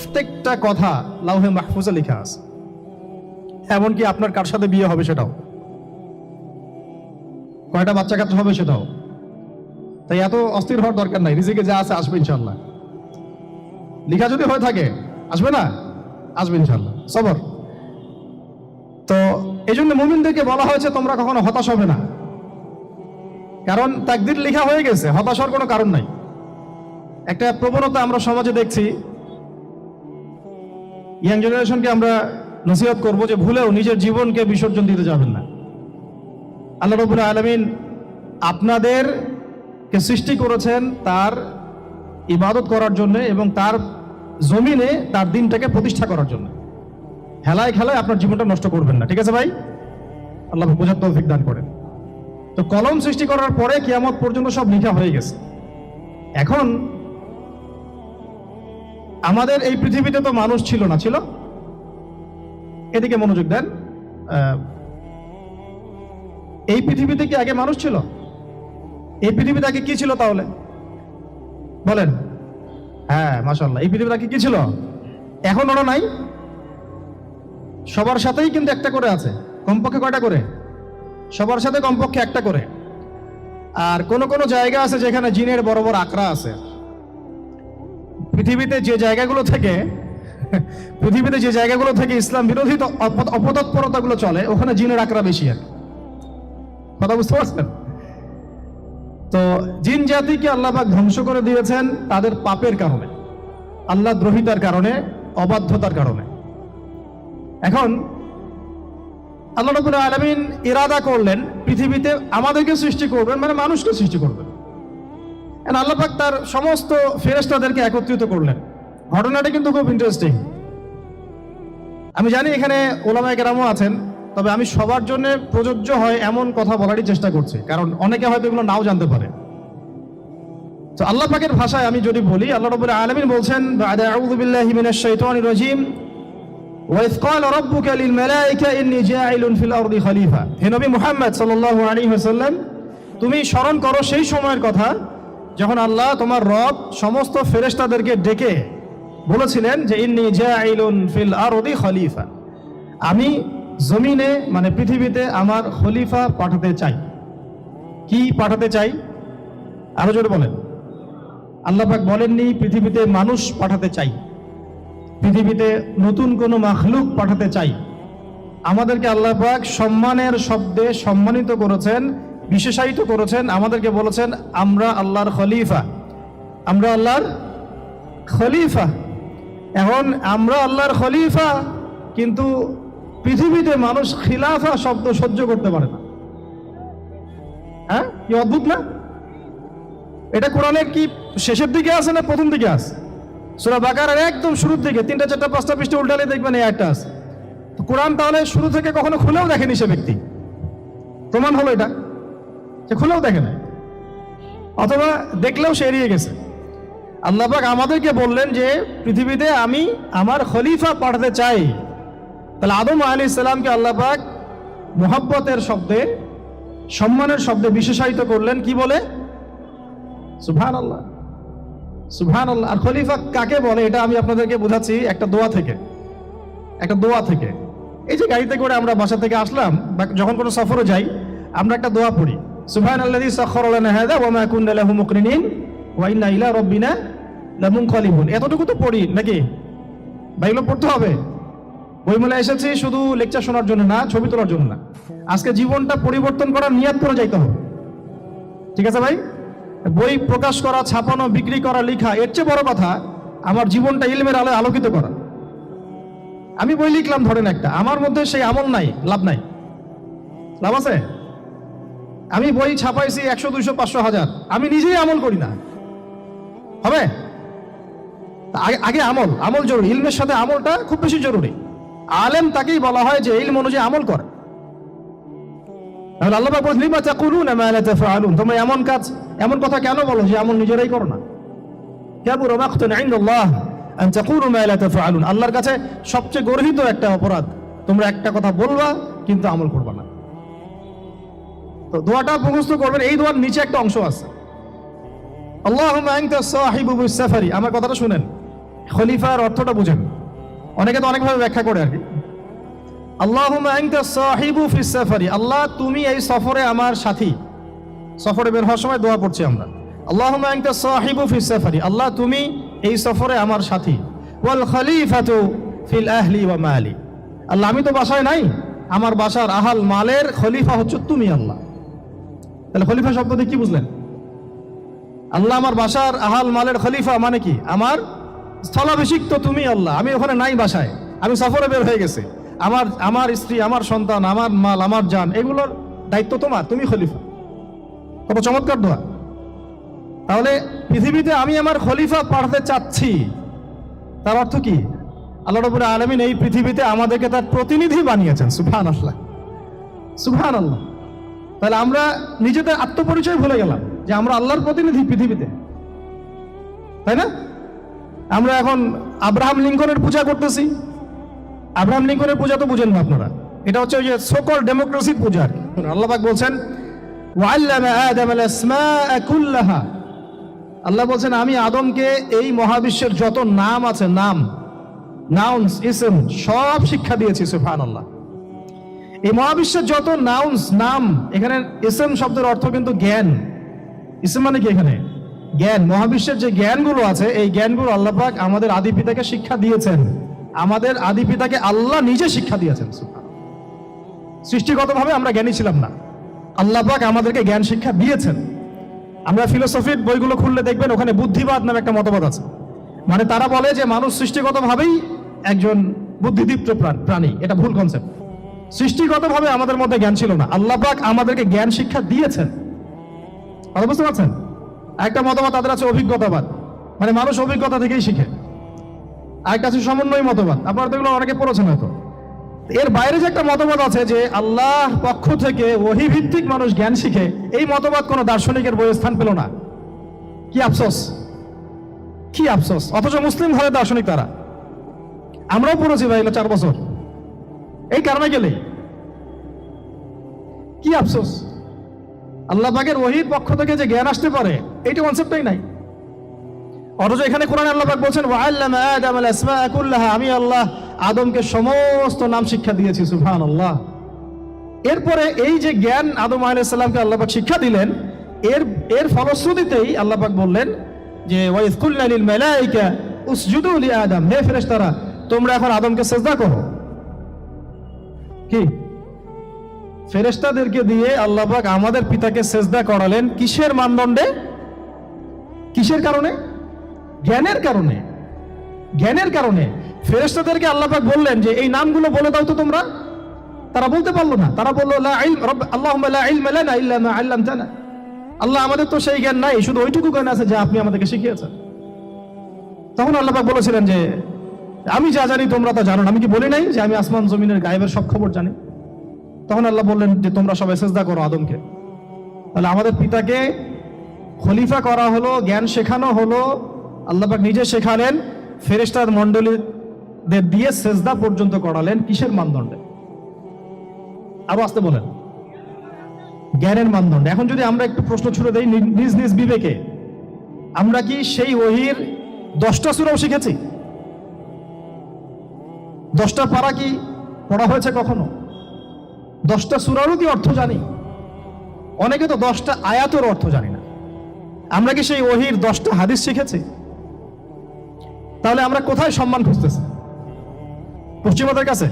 প্রত্যেকটা কথা লাউহে মাহফুজে লেখা আছে, এমনকি আপনার কার সাথে বিয়ে হবে সেটাও, কয়টা বাচ্চা কাচ্চা হবে সেটাও। তাই এত অস্থির হওয়ার দরকার নাই, রিজিকে যা আছে আসবে ইনশাল্লাহ। লেখা যদি হয়ে থাকে আসবে না, আসবে ইনশাল্লাহ, সবর। তো এই জন্য মুমিনদেরকে বলা হয়েছে তোমরা কখনো হতাশ হবে না, কারণ তাকদীর লেখা হয়ে গেছে, হতাশ হওয়ার কোনো কারণ নাই। একটা প্রবণতা আমরা সমাজে দেখছি, ইয়াং জেনারেশনকে আমরা নসিহত করব যে ভুলেও নিজের জীবনকে বিসর্জন দিতে যাবেন না। আল্লাহ রাব্বুল আলামিন আপনাদেরকে সৃষ্টি করেছেন তার ইবাদত করার জন্য এবং তার জমিনে তার দিনটাকে প্রতিষ্ঠা করার জন্য। হেলায় খেলায় আপনার জীবনটা নষ্ট করবেন না, ঠিক আছে ভাই? আল্লাহ বোঝার তৌফিক দান করেন। তো কলম সৃষ্টি করার পরে কিয়ামত পর্যন্ত সব লেখা হয়ে গেছে। এখন আমাদের এই পৃথিবীতে তো মানুষ ছিল না, ছিল? এদিকে মনোযোগ দেন। এই পৃথিবীতে কি আগে মানুষ ছিল? এই পৃথিবীতে আগে কি ছিল তাহলে বলেন? হ্যাঁ, মাশাআল্লাহ। এই পৃথিবীতে আগে কি ছিল? এখন ওরা নাই? সবার সাথেই কিন্তু একটা করে আছে, কমপক্ষে কয়টা করে? সবার সাথে কমপক্ষে একটা করে। আর কোন কোন জায়গা আছে যেখানে জিনের বড় বড় আকড়া আছে। পৃথিবীতে যে জায়গাগুলো থেকে ইসলাম বিরোধী অপতৎপরতাগুলো চলে, ওখানে জিনের আকড়া বেশি। আর কথা বুঝতে পারছেন? তো জিন জাতিকে আল্লাহ পাক ধ্বংস করে দিয়েছেন তাদের পাপের কারণে, আল্লাহ দ্রোহিতার কারণে, অবাধ্যতার কারণে। এখন আল্লাহ রাব্বুল আলামিন ইরাদা করলেন পৃথিবীতে আমাদেরকে সৃষ্টি করবেন, মানে মানুষকে সৃষ্টি করবেন। আল্লাহ পাক তার সমস্ত ফেরেশতাদেরকে একত্রিত করলেন। ঘটনাটা কিন্তু খুব ইন্টারেস্টিং। আমি জানি এখানে ওলামায়ে কেরামও আছেন, তবে আমি সবার জন্য প্রযোজ্য হয় এমন কথা বলারই চেষ্টা করছি, কারণ অনেকে হয়তো এগুলো নাও জানতে পারে। তো আল্লাহ পাকের ভাষায় আমি যদি বলি, আল্লাহ রাব্বুল আলামিন বলছেন, বা'দা আউযু বিল্লাহি মিনাশ শাইতানির রাজীম, ওয়া ইয ক্বালা রাব্বুকা লিল মালায়েকা ইন্নী জাঈলুন ফিল আরদি খলিফা। হে নবী মুহাম্মদ সাল্লাল্লাহু আলাইহি ওয়াসাল্লাম, তুমি স্মরণ করো সেই সময়ের কথা যখন আল্লাহ তোমার রব সমস্ত ফেরেশতাদেরকে ডেকে বলেছিলেন যে ইন্নী জাঈলুন ফিল আরদি খলিফা, আমি জমিনে মানে পৃথিবীতে আমার খলিফা পাঠাতে চাই। কি পাঠাতে চাই? আরো জোরে বলেন। আল্লাহ পাক বলেননি পৃথিবীতে মানুষ পাঠাতে চাই, পৃথিবীতে নতুন কোনো মাখলুক পাঠাতে চাই। আমাদেরকে আল্লাহ পাক সম্মানের শব্দে সম্মানিত করেছেন, বিশেষায়িত করেছেন। আমাদেরকে বলেছেন আমরা আল্লাহর খলিফা, আমরা আল্লাহর খলিফা। এখন আমরা আল্লাহর খলিফা, কিন্তু পৃথিবীতে মানুষ খিলাফা শব্দ সহ্য করতে পারে না। হ্যাঁ, কি অদ্ভুত না? এটা কোরআনের কি শেষের দিকে আছে না প্রথম দিকে আছে? সূরা বাকারার একদম শুরুর দিকে 3, 4, 5টা পৃষ্ঠা উল্টালে দেখবেন এই একটা আছে। তো কোরআন তাহলে শুরু থেকে কখনো খুলেও দেখেনি সে ব্যক্তি। প্রমাণ হলো এটা যে খুলেও দেখে না, অথবা দেখলেও সে এড়িয়ে গেছে। আল্লাহ পাক আমাদেরকে বললেন যে পৃথিবীতে আমি আমার খলিফা পাঠাতে চাই। তাহলে আদম আলাইহিস সালামকে আল্লাহ পাক মুহাব্বতের শব্দে, সম্মানের শব্দে বিশেষায়িত করলেন। কি বলে? সুবহানাল্লাহ, সুবহানাল্লাহ। আর খলিফা কাকে বলে এটা আমি আপনাদেরকে বোঝাচ্ছি একটা দোয়া থেকে। এই যে গাড়িতে করে আমরা বাসা থেকে আসলাম বা যখন কোনো সফরে যাই, আমরা একটা দোয়া পড়ি, সুবহানাল্লাযী সাখখারা লানা হাযা ওয়া মা কুন্না লাহু মুকরিনিন ওয়া ইন্না ইলা রাব্বিনা লামুনকালিবুন। এতটুকু তো পড়ি নাকি? এগুলো পড়তে হবে। বইমেলা এসেছি শুধু লেকচার শোনার জন্য না, ছবি তোলার জন্য না। আজকে জীবনটা পরিবর্তন করার নিয়াত করে যাইতে হবে, ঠিক আছে ভাই? বই প্রকাশ করা, ছাপানো, বিক্রি করা, লেখা, এর চেয়ে বড় কথা আমার জীবনটা ইলমের আলোয় আলোকিত করা। আমি বই লিখলাম ধরেন একটা, আমার মধ্যে সেই আমল নাই, লাভ নাই। লাভ আছে? আমি বই ছাপাইছি 100, 200, 500, 1000, আমি নিজেই আমল করি না, হবে? আগে আমল জরুরি। ইলমের সাথে আমলটা খুব বেশি জরুরি। আলেম তাকেই বলা হয় যে ইলম অনুযায়ী আমল করে। তাহলে আল্লাহ পাক বলেন লিমা তাকুলুনা মা লা তাফআলুন, তোমরা এমন কথা কেন বলো যে আমল নিজেরাই করো না? কাবুরা মাকতান ইনদাল্লাহ আন তাকুলু মা লা তাফআলুন, আল্লাহর কাছে সবচেয়ে গর্হিত একটা অপরাধ তোমরা একটা কথা বলবা কিন্তু আমল করবা না। তো দোয়াটা মুখস্থ করবেন। এই দোয়ার নিচে একটা অংশ আছে, আল্লাহুম্মা আনতা সাহিবু বিস সাফারি। আমার কথাটা শুনেন, খলিফার অর্থটা বুঝেন, অনেকে তো অনেকভাবে ব্যাখ্যা করে আর কি। আল্লাহুম্মা আনতা সাহিবু ফিস সাফারি, আল্লাহ তুমি এই সফরে আমার সাথী। সফরে বের হওয়ার সময় দোয়া পড়ছি আমরা, আল্লাহুম্মা আনতা সাহিবু ফিস সাফারি, আল্লাহ তুমি এই সফরে আমার সাথী। ওয়াল খলিফাতু ফিল আহলি ওয়া মালি, আল্লাহ আমি তো বাসায় নাই, আমার বাসার আহাল মালের খলিফা হচ্ছে তুমি আল্লাহ। তাহলে খলিফা শব্দ দিয়ে কি বুঝলেন? আল্লাহ আমার বাসার আহাল মালের খলিফা মানে কি? আমার স্থলাভিষিক্ত তুমি আল্লাহ, আমি ওখানে নাই বাসায়, আমি সফরে বের হয়ে গেছে, আমার স্ত্রী, আমার সন্তান, আমার মাল, আমার জান, এগুলোর দায়িত্ব তোমার, তুমি খলিফা। কত চমৎকার দোয়া! তাহলে পৃথিবীতে আমি আমার খলিফা পাঠাতে চাচ্ছি, তার অর্থ কি? আল্লাহ রাব্বুল আলামিন এই পৃথিবীতে আমাদেরকে তার প্রতিনিধি বানিয়েছেন। সুবহানাল্লাহ, সুবহানাল্লাহ। তাহলে আমরা নিজেদের আত্মপরিচয় ভুলে গেলাম যে আমরা আল্লাহর প্রতিনিধি পৃথিবীতে, তাই না? আমরা এখন আব্রাহাম লিঙ্কনের পূজা করতেছি। আব্রাহাম লিঙ্কনের পূজা তো বুঝেন না আপনারা, এটা হচ্ছে ওই যে সকল ডেমোক্রেসির পূজা। আল্লাহ পাক বলছেন ওয়াল্লামা আদামাল আসমাআ কুল্লাহা, আল্লাহ বলছেন আমি আদমকে এই মহাবিশ্বের যত নাম আছে, নাউন্স, ইসম, সব শিক্ষা দিয়েছি। সুবহানাল্লাহ। এই মহাবিশ্বের যত নাম, এখানে ইসম শব্দের অর্থ কিন্তু জ্ঞান। ইসম মানে কি? এখানে জ্ঞান। মহাবিশ্বের যে জ্ঞানগুলো আছে, এই জ্ঞানগুলো আল্লাহ পাক আমাদের আদি পিতাকে শিক্ষা দিয়েছেন। আমাদের আদি পিতাকে আল্লাহ নিজে শিক্ষা দিয়েছেন। সৃষ্টিগতভাবে আমরা জ্ঞানী ছিলাম না, আল্লাহ পাক আমাদেরকে জ্ঞান শিক্ষা দিয়েছেন। আমরা ফিলোসফির বইগুলো খুললে দেখবেন ওখানে বুদ্ধিবাদ নামে একটা মতবাদ আছে। মানে তারা বলে যে মানুষ সৃষ্টিগতভাবেই একজন বুদ্ধিদীপ্ত প্রাণী। এটা ভুল কনসেপ্ট। সৃষ্টিগতভাবে আমাদের মধ্যে জ্ঞান ছিল না, আল্লাহ পাক আমাদেরকে জ্ঞান শিক্ষা দিয়েছেন। কথা বুঝতে পারছেন? একটা মতবাদ তাদের আছে অভিজ্ঞতাবাদ, মানে মানুষ অভিজ্ঞতা থেকেই শিখে। আরেকটা আছে সমন্বয় মতবাদ, আপনারা তো এগুলো অনেকে পড়েছেন হয়তো। এর বাইরে যে একটা মতবাদ আছে যে আল্লাহ পক্ষ থেকে ওহী ভিত্তিক মানুষ জ্ঞান শিখে, এই মতবাদ কোনো দার্শনিকের বইয়ে স্থান পেল না। কি আফসোস, কি আফসোস! অথচ মুসলিম ঘরের দার্শনিক তারা। আমরাও পড়েছি ভাই 4 বছর এই কারণে গেলে। কি আফসোস! আল্লাহ পাকের ওহীর পক্ষ থেকে যে জ্ঞান আসতে পারে, এইটা কনসেপ্টই নাই। অথচ এখানে কোরআনে আল্লাহ পাক বলছেন ওয়াল্লামা আদামাল আসমাআ কুল্লাহা, আমি আল্লাহ আদমকে সমস্ত নাম শিক্ষা দিয়েছি। সুবহানাল্লাহ। এরপরে এই যে জ্ঞান আদম আলাইহিস সালামকে আল্লাহ পাক শিক্ষা দিলেন, এর ফলশ্রুতিতেই আল্লাহ পাক বললেন যে ওয়াইজ কুলনা লিল মালাইকা উসজুদু লি আদম, হে ফেরেশতারা তোমরা এখন আদমকে সিজদা করো। কি ফেরেশতাদেরকে দিয়ে আল্লাহ পাক আমাদের পিতাকে সিজদা করালেন কিসের মানদণ্ডে? কিসের কারণে? জ্ঞানের কারণে। জ্ঞানের কারণে ফেরেশতাদেরকে আল্লাহ পাক বললেন যে এই নামগুলো বলে দাও তো তোমরা। তারা বলতে পারলো না, তারা বললো লা ইলম আল্লাহুম্মা লা ইলমা লানা ইল্লা মা আল্লামতানা, আল্লাহ আমাদের তো সেই জ্ঞান নাই, শুধু ওইটুকু জ্ঞান আছে যা আপনি আমাদেরকে শিখিয়েছেন। তখন আল্লাহ পাক বলেছিলেন যে আমি যা জানি তোমরা তা জানো না, আমি কি বলি নাই যে আমি আসমান জমিনের গায়েবের সব খবর জানি? তখন আল্লাহ বললেন যে তোমরা সবাই সিজদা করো আদমকে। তাহলে আমাদের পিতাকে খলিফা করা হলো, জ্ঞান শেখানো হলো, আল্লাহ পাক নিজে শেখালেন, ফেরেশতা মণ্ডলীদের দিয়ে সিজদা পর্যন্ত করালেন। কিসের মানদণ্ডে? আরো আসতে বলেন, জ্ঞানের মানদণ্ডে। এখন যদি আমরা একটু প্রশ্ন ছুড়ে দেই নিজ নিজ বিবেকে, আমরা কি সেই ওহীর 10টা সূরাও শিখেছি? 10টা পারা কি পড়া হয়েছে কখনো? 10টা সূরারও কি অর্থ জানি? অনেকে তো 10টা আয়াতের অর্থ জানি না। আমরা কি সেই ওহীর 10টা হাদিস শিখেছি? তাহলে আমরা কোথায় সম্মান খুঁজতেছি? পশ্চিমাদের কাছে?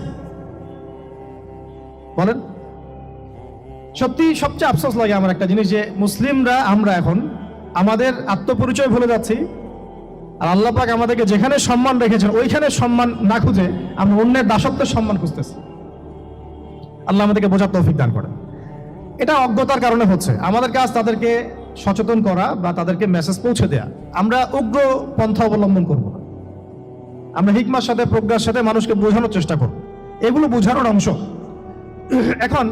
বলেন। সত্যি সবচেয়ে আফসোস লাগে আমার একটা জিনিস, যে মুসলিমরা আমরা এখন আমাদের আত্মপরিচয় ভুলে যাচ্ছি, আর আল্লাহ পাক আমাদেরকে যেখানে সম্মান রেখেছেন ওইখানে সম্মান না খুঁজে আমরা অন্যের দাসত্বের সম্মান খুঁজতেছি। আল্লাহ আমাদেরকে বোঝার তৌফিক দান করেন। এটা অজ্ঞতার কারণে হচ্ছে। আমাদের কাজ তাদেরকে সচেতন করা বা তাদেরকে মেসেজ পৌঁছে দেয়া। আমরা উগ্র পন্থা অবলম্বন করব না, আমরা হিকমার সাথে প্রজ্ঞার সাথে মানুষকে বোঝানোর চেষ্টা করব, এগুলো বোঝানোর অংশ। এখন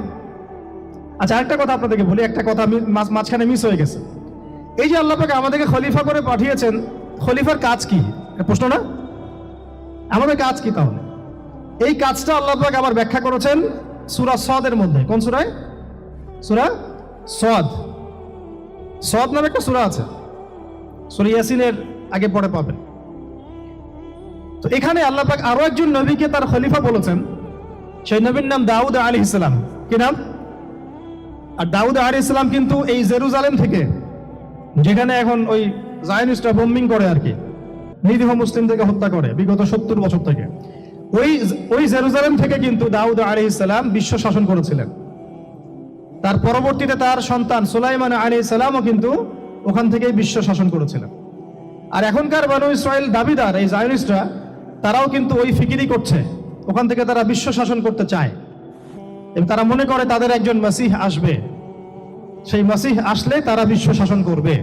আচ্ছা আরেকটা কথা আপনাদেরকে বলি, একটা কথা আমি মাঝখানে মিস হয়ে গেছে। এই যে আল্লাহ পাক আমাদেরকে খলিফা করে পাঠিয়েছেন, খলিফার কাজ কি? প্রশ্ন না? আমাদের কাজ কি তাহলে? এই কাজটা আল্লাহ পাক আবার ব্যাখ্যা করেছেন সূরা সদের মধ্যে। কোন সূরায়? সূরা সদ। সদ নামে একটা সূরা আছে, সূরা ইয়াসিনের আগে পরে পাবেন। তো এখানে আল্লাহ পাক আরো একজন নবীকে তার খলিফা বলেছেন, সেই নবীর নাম দাউদ আলাইহিস সালাম। কি নাম? আর দাউদ আলাইহিস সালাম কিন্তু এই জেরুজালেম থেকে, যেখানে এখন ওই জায়নিস্টরা বোম্বিং করে আর কি, নিরীহ মুসলিমদেরকে হত্যা করে বিগত 70 বছর থেকে, ওই জেরুজালেম থেকে কিন্তু দাউদ আলাইহিস সালাম বিশ্ব শাসন করেছিলেন। তার পরবর্তীতে তার সন্তান সুলাইমান আলাইহিস সালামও কিন্তু ওখান থেকেই বিশ্ব শাসন করেছিলেন। আর এখনকার বনু ইসরাইল দাবিদার এই জায়নিস্টরা, তারাও কিন্তু ওই ফিকিরই করছে, ওখান থেকে তারা বিশ্ব শাসন করতে চায় এবং তারা মনে করে তাদের একজন মাসিহ আসবে, সেই মাসিহ আসলে তারা বিশ্ব শাসন করবে।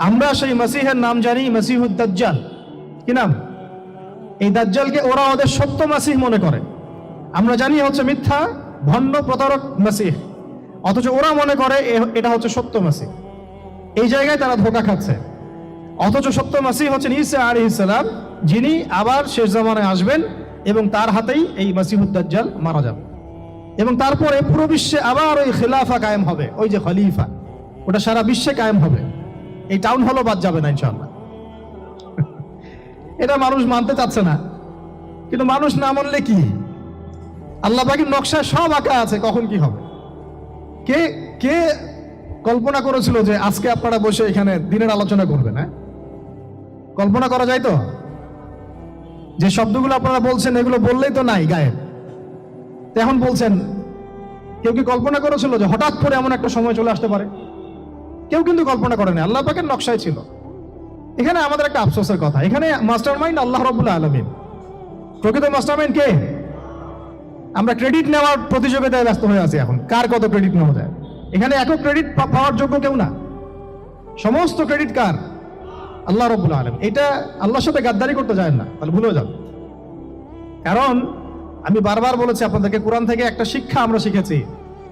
আমরা সেই মাসিহের নাম জানি মাসিহুদ দাজ্জাল। কি নাম? এই দাজ্জালকে ওরা ওদের সত্য মাসিহ মনে করে, আমরা জানি হচ্ছে মিথ্যা ভণ্ড প্রতারক মাসিহ, অথচ ওরা মনে করে এটা হচ্ছে সত্য মাসিহ। এই জায়গায় তারা ধোঁকা খাচ্ছে। অথচ সত্য মাসিহ হচ্ছেন ঈসা আলাইহিস সালাম, যিনি আবার শেষ জামানায় আসবেন এবং তার হাতেই এই মাসিহুদ দাজ্জাল মারা যাবে এবং তারপরে পুরো বিশ্বে আবার ওই খিলাফা কায়েম হবে, ওই যে খলিফা, ওটা সারা বিশ্বে কায়েম হবে। এই টাউন হলও বাদ যাবে না ইনশাআল্লাহ। এটা মানুষ মানতে চাচ্ছে না, কিন্তু মানুষ না মানলে কি, আল্লাহ পাকের নকশায় সব আঁকা আছে কখন কি হবে। কে কে কল্পনা করেছিল যে আজকে আপনারা বসে এখানে দিনের আলোচনা করবেন? হ্যাঁ, কল্পনা করা যায় তো? যে শব্দগুলো আপনারা বলছেন এগুলো বললেই তো নাই গায়েব, তো এখন বলছেন। কেউ কি কল্পনা করেছিল যে হঠাৎ করে এমন একটা সময় চলে আসতে পারে? কেউ কিন্তু কল্পনা করেনি, আল্লাহ পাকের নকশায় ছিল। এখানে আমাদের একটা আফসোসের কথা, এখানে মাস্টারমাইন্ড আল্লাহ রাব্বুল আলামিন। প্রকৃত মাস্টারমাইন্ড কে? আমরা ক্রেডিট নেওয়ার প্রতিযোগিতায় ব্যস্ত হয়ে আছি এখন, কার কত ক্রেডিট নেওয়া যায়। এখানে একক ক্রেডিট পাওয়ার যোগ্য কেউ না, সমস্ত ক্রেডিট কার? আল্লাহ রাব্বুল আলামিন। এটা আল্লাহর সাথে গাদ্দারি করতে যায় না, তাহলে ভুলে যান। কারণ আমি বারবার বলেছি আপনাদেরকে, কোরআন থেকে একটা শিক্ষা আমরা শিখেছি,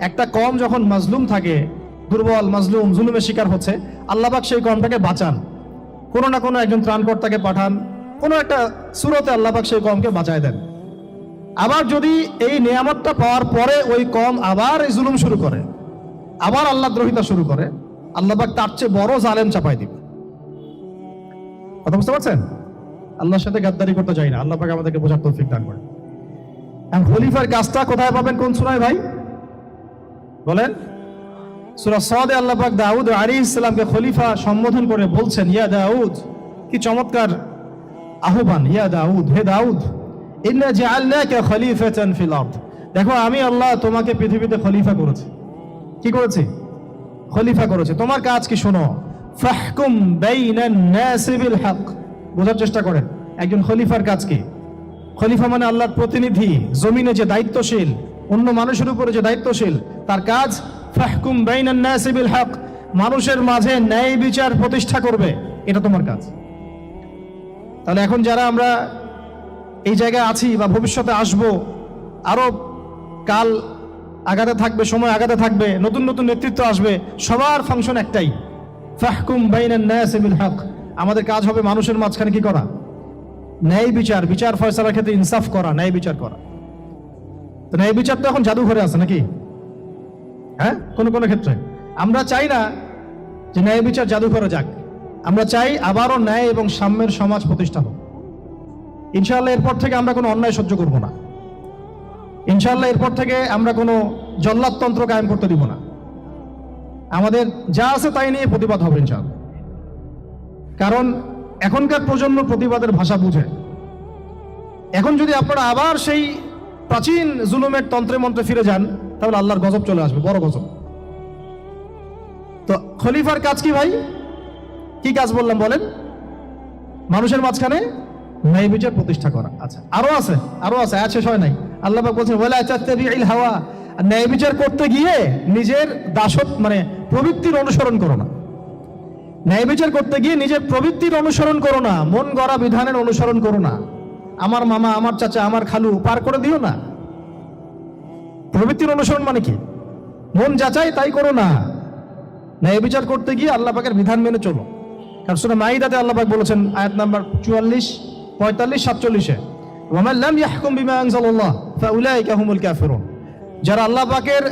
একটা কম যখন মাজলুম থাকে, দুর্বল মাজলুম জুলুমের শিকার হচ্ছে, আল্লাহ পাক সেই কমটাকে বাঁচান, কোনো না কোনো একজন ত্রাণকর্তাকে পাঠান, কোনো একটা সূরতে আল্লাহ পাক সেই কমকে বাঁচায় দেন। আবার যদি এই নিয়ামতটা পাওয়ার পরে ওই কম আবার এই জুলুম শুরু করে, আবার আল্লাহ দ্রোহিতা শুরু করে, আল্লাহ পাক তার চেয়ে বড় জালেম চাপাই দিবে। কথা বুঝতে পারছেন? আল্লাহর সাথে গাদ্দারি করতে চাই না, আল্লাহ পাক আমাদেরকে বোঝার তৌফিক দান করেন। খলিফার কাজটা কোথায় পাবেন? কোন সূরায় ভাই বলেন? সূরা সাদে আল্লাহ পাক দাউদ আলাইহিস সালামকে খলিফা সম্বোধন করে বলছেন, ইয়া দাউদ। কি চমৎকার আহ্বান! ইয়া দাউদ, হে দাউদ, ইন্না জাআলনাকা খলিফাতান ফিল আরদ। দেখো, আমি আল্লাহ তোমাকে পৃথিবীতে খলিফা করেছি। কি করেছি? খলিফা করেছি। তোমার কাজ কি শোনো, ফাহকুম বাইনান নাসি বিল হক। বোঝার চেষ্টা করেন একজন খলিফার কাজ কি। খলিফা মানে আল্লাহর প্রতিনিধি, জমিনে যে দায়িত্বশীল, অন্য মানুষের উপরে যে দায়িত্বশীল, তার কাজ ফাহকুম বাইনান নাসি বিল হক, মানুষের মাঝে ন্যায় বিচার প্রতিষ্ঠা করবে, এটা তোমার কাজ। তাহলে এখন যারা আমরা এই জায়গায় আছি বা ভবিষ্যতে আসব, আরো কাল আগাতে থাকবে, সময় আগাতে থাকবে, নতুন নতুন নেতৃত্ব আসবে, সবার ফাংশন একটাই, ফাহকুম বাইনান নাসি বিল হক। আমাদের কাজ হবে মানুষের মাঝখানে কি করা? ন্যায় বিচার, বিচার ফয়সালার ক্ষেত্রে ইনসাফ করা, ন্যায় বিচার করা। তো ন্যায় বিচার তো এখন জাদুঘরে আছে নাকি? হ্যাঁ, কোন কোন ক্ষেত্রে আমরা চাই না যে ন্যায় বিচার জাদুঘরে যাক, আমরা চাই আবারও ন্যায় এবং সাম্যের সমাজ প্রতিষ্ঠা হোক। ইনশাআল্লাহ এরপর থেকে আমরা কোনো অন্যায় সহ্য করব না। ইনশাআল্লাহ এরপর থেকে আমরা কোনো জল্লাদতন্ত্র কায়েম করতে দিব না। আমাদের যা আছে তাই নিয়ে প্রতিবাদ হবে ইনশাআল্লাহ। কারণ এখনকার প্রজন্ম প্রতিবাদের ভাষা বুঝে। এখন যদি আপনারা আবার সেই প্রাচীন জুলুমের তন্ত্রে মন্ত্রে ফিরে যান, তাহলে আল্লাহর গজব চলে আসবে, বড় গজব। তো খলিফার কাজ কি ভাই? কি কাজ বললাম বলেন? মানুষের মাঝখানে ন্যায় বিচার প্রতিষ্ঠা করা। আচ্ছা, আরো আছে, আরো আছে, আয়াত শেষ হয় নাই। আল্লাহ পাক বলছেন, ওয়ালা তাত্তাবিউল হাওয়া। ন্যায় বিচার করতে গিয়ে নিজের দাসত্ব মানে প্রবৃত্তির অনুসরণ করো না। ন্যায় বিচার করতে গিয়ে নিজের প্রবৃত্তির অনুসরণ করো না, মন গড়া বিধানের অনুসরণ করো না। আমার মামা, আমার চাচা, আমার খালু পার করে দিও না। প্রবৃত্তির অনুসরণ মানে কি? মন যাচাই তাই করো না। ন্যায় বিচার করতে গিয়ে আল্লাহ পাকের বিধান মেনে চলো। কারণ সূরা মাইদাতে আল্লাহ পাক বলেছেন, আয়াত নাম্বার 44, 45, 47-এ, ওয়া মান লাম ইয়াহকুম বিমা আনজালাল্লাহ ফাউলাইকা হুমুল কাফিরুন। যারা আল্লাহ পাকের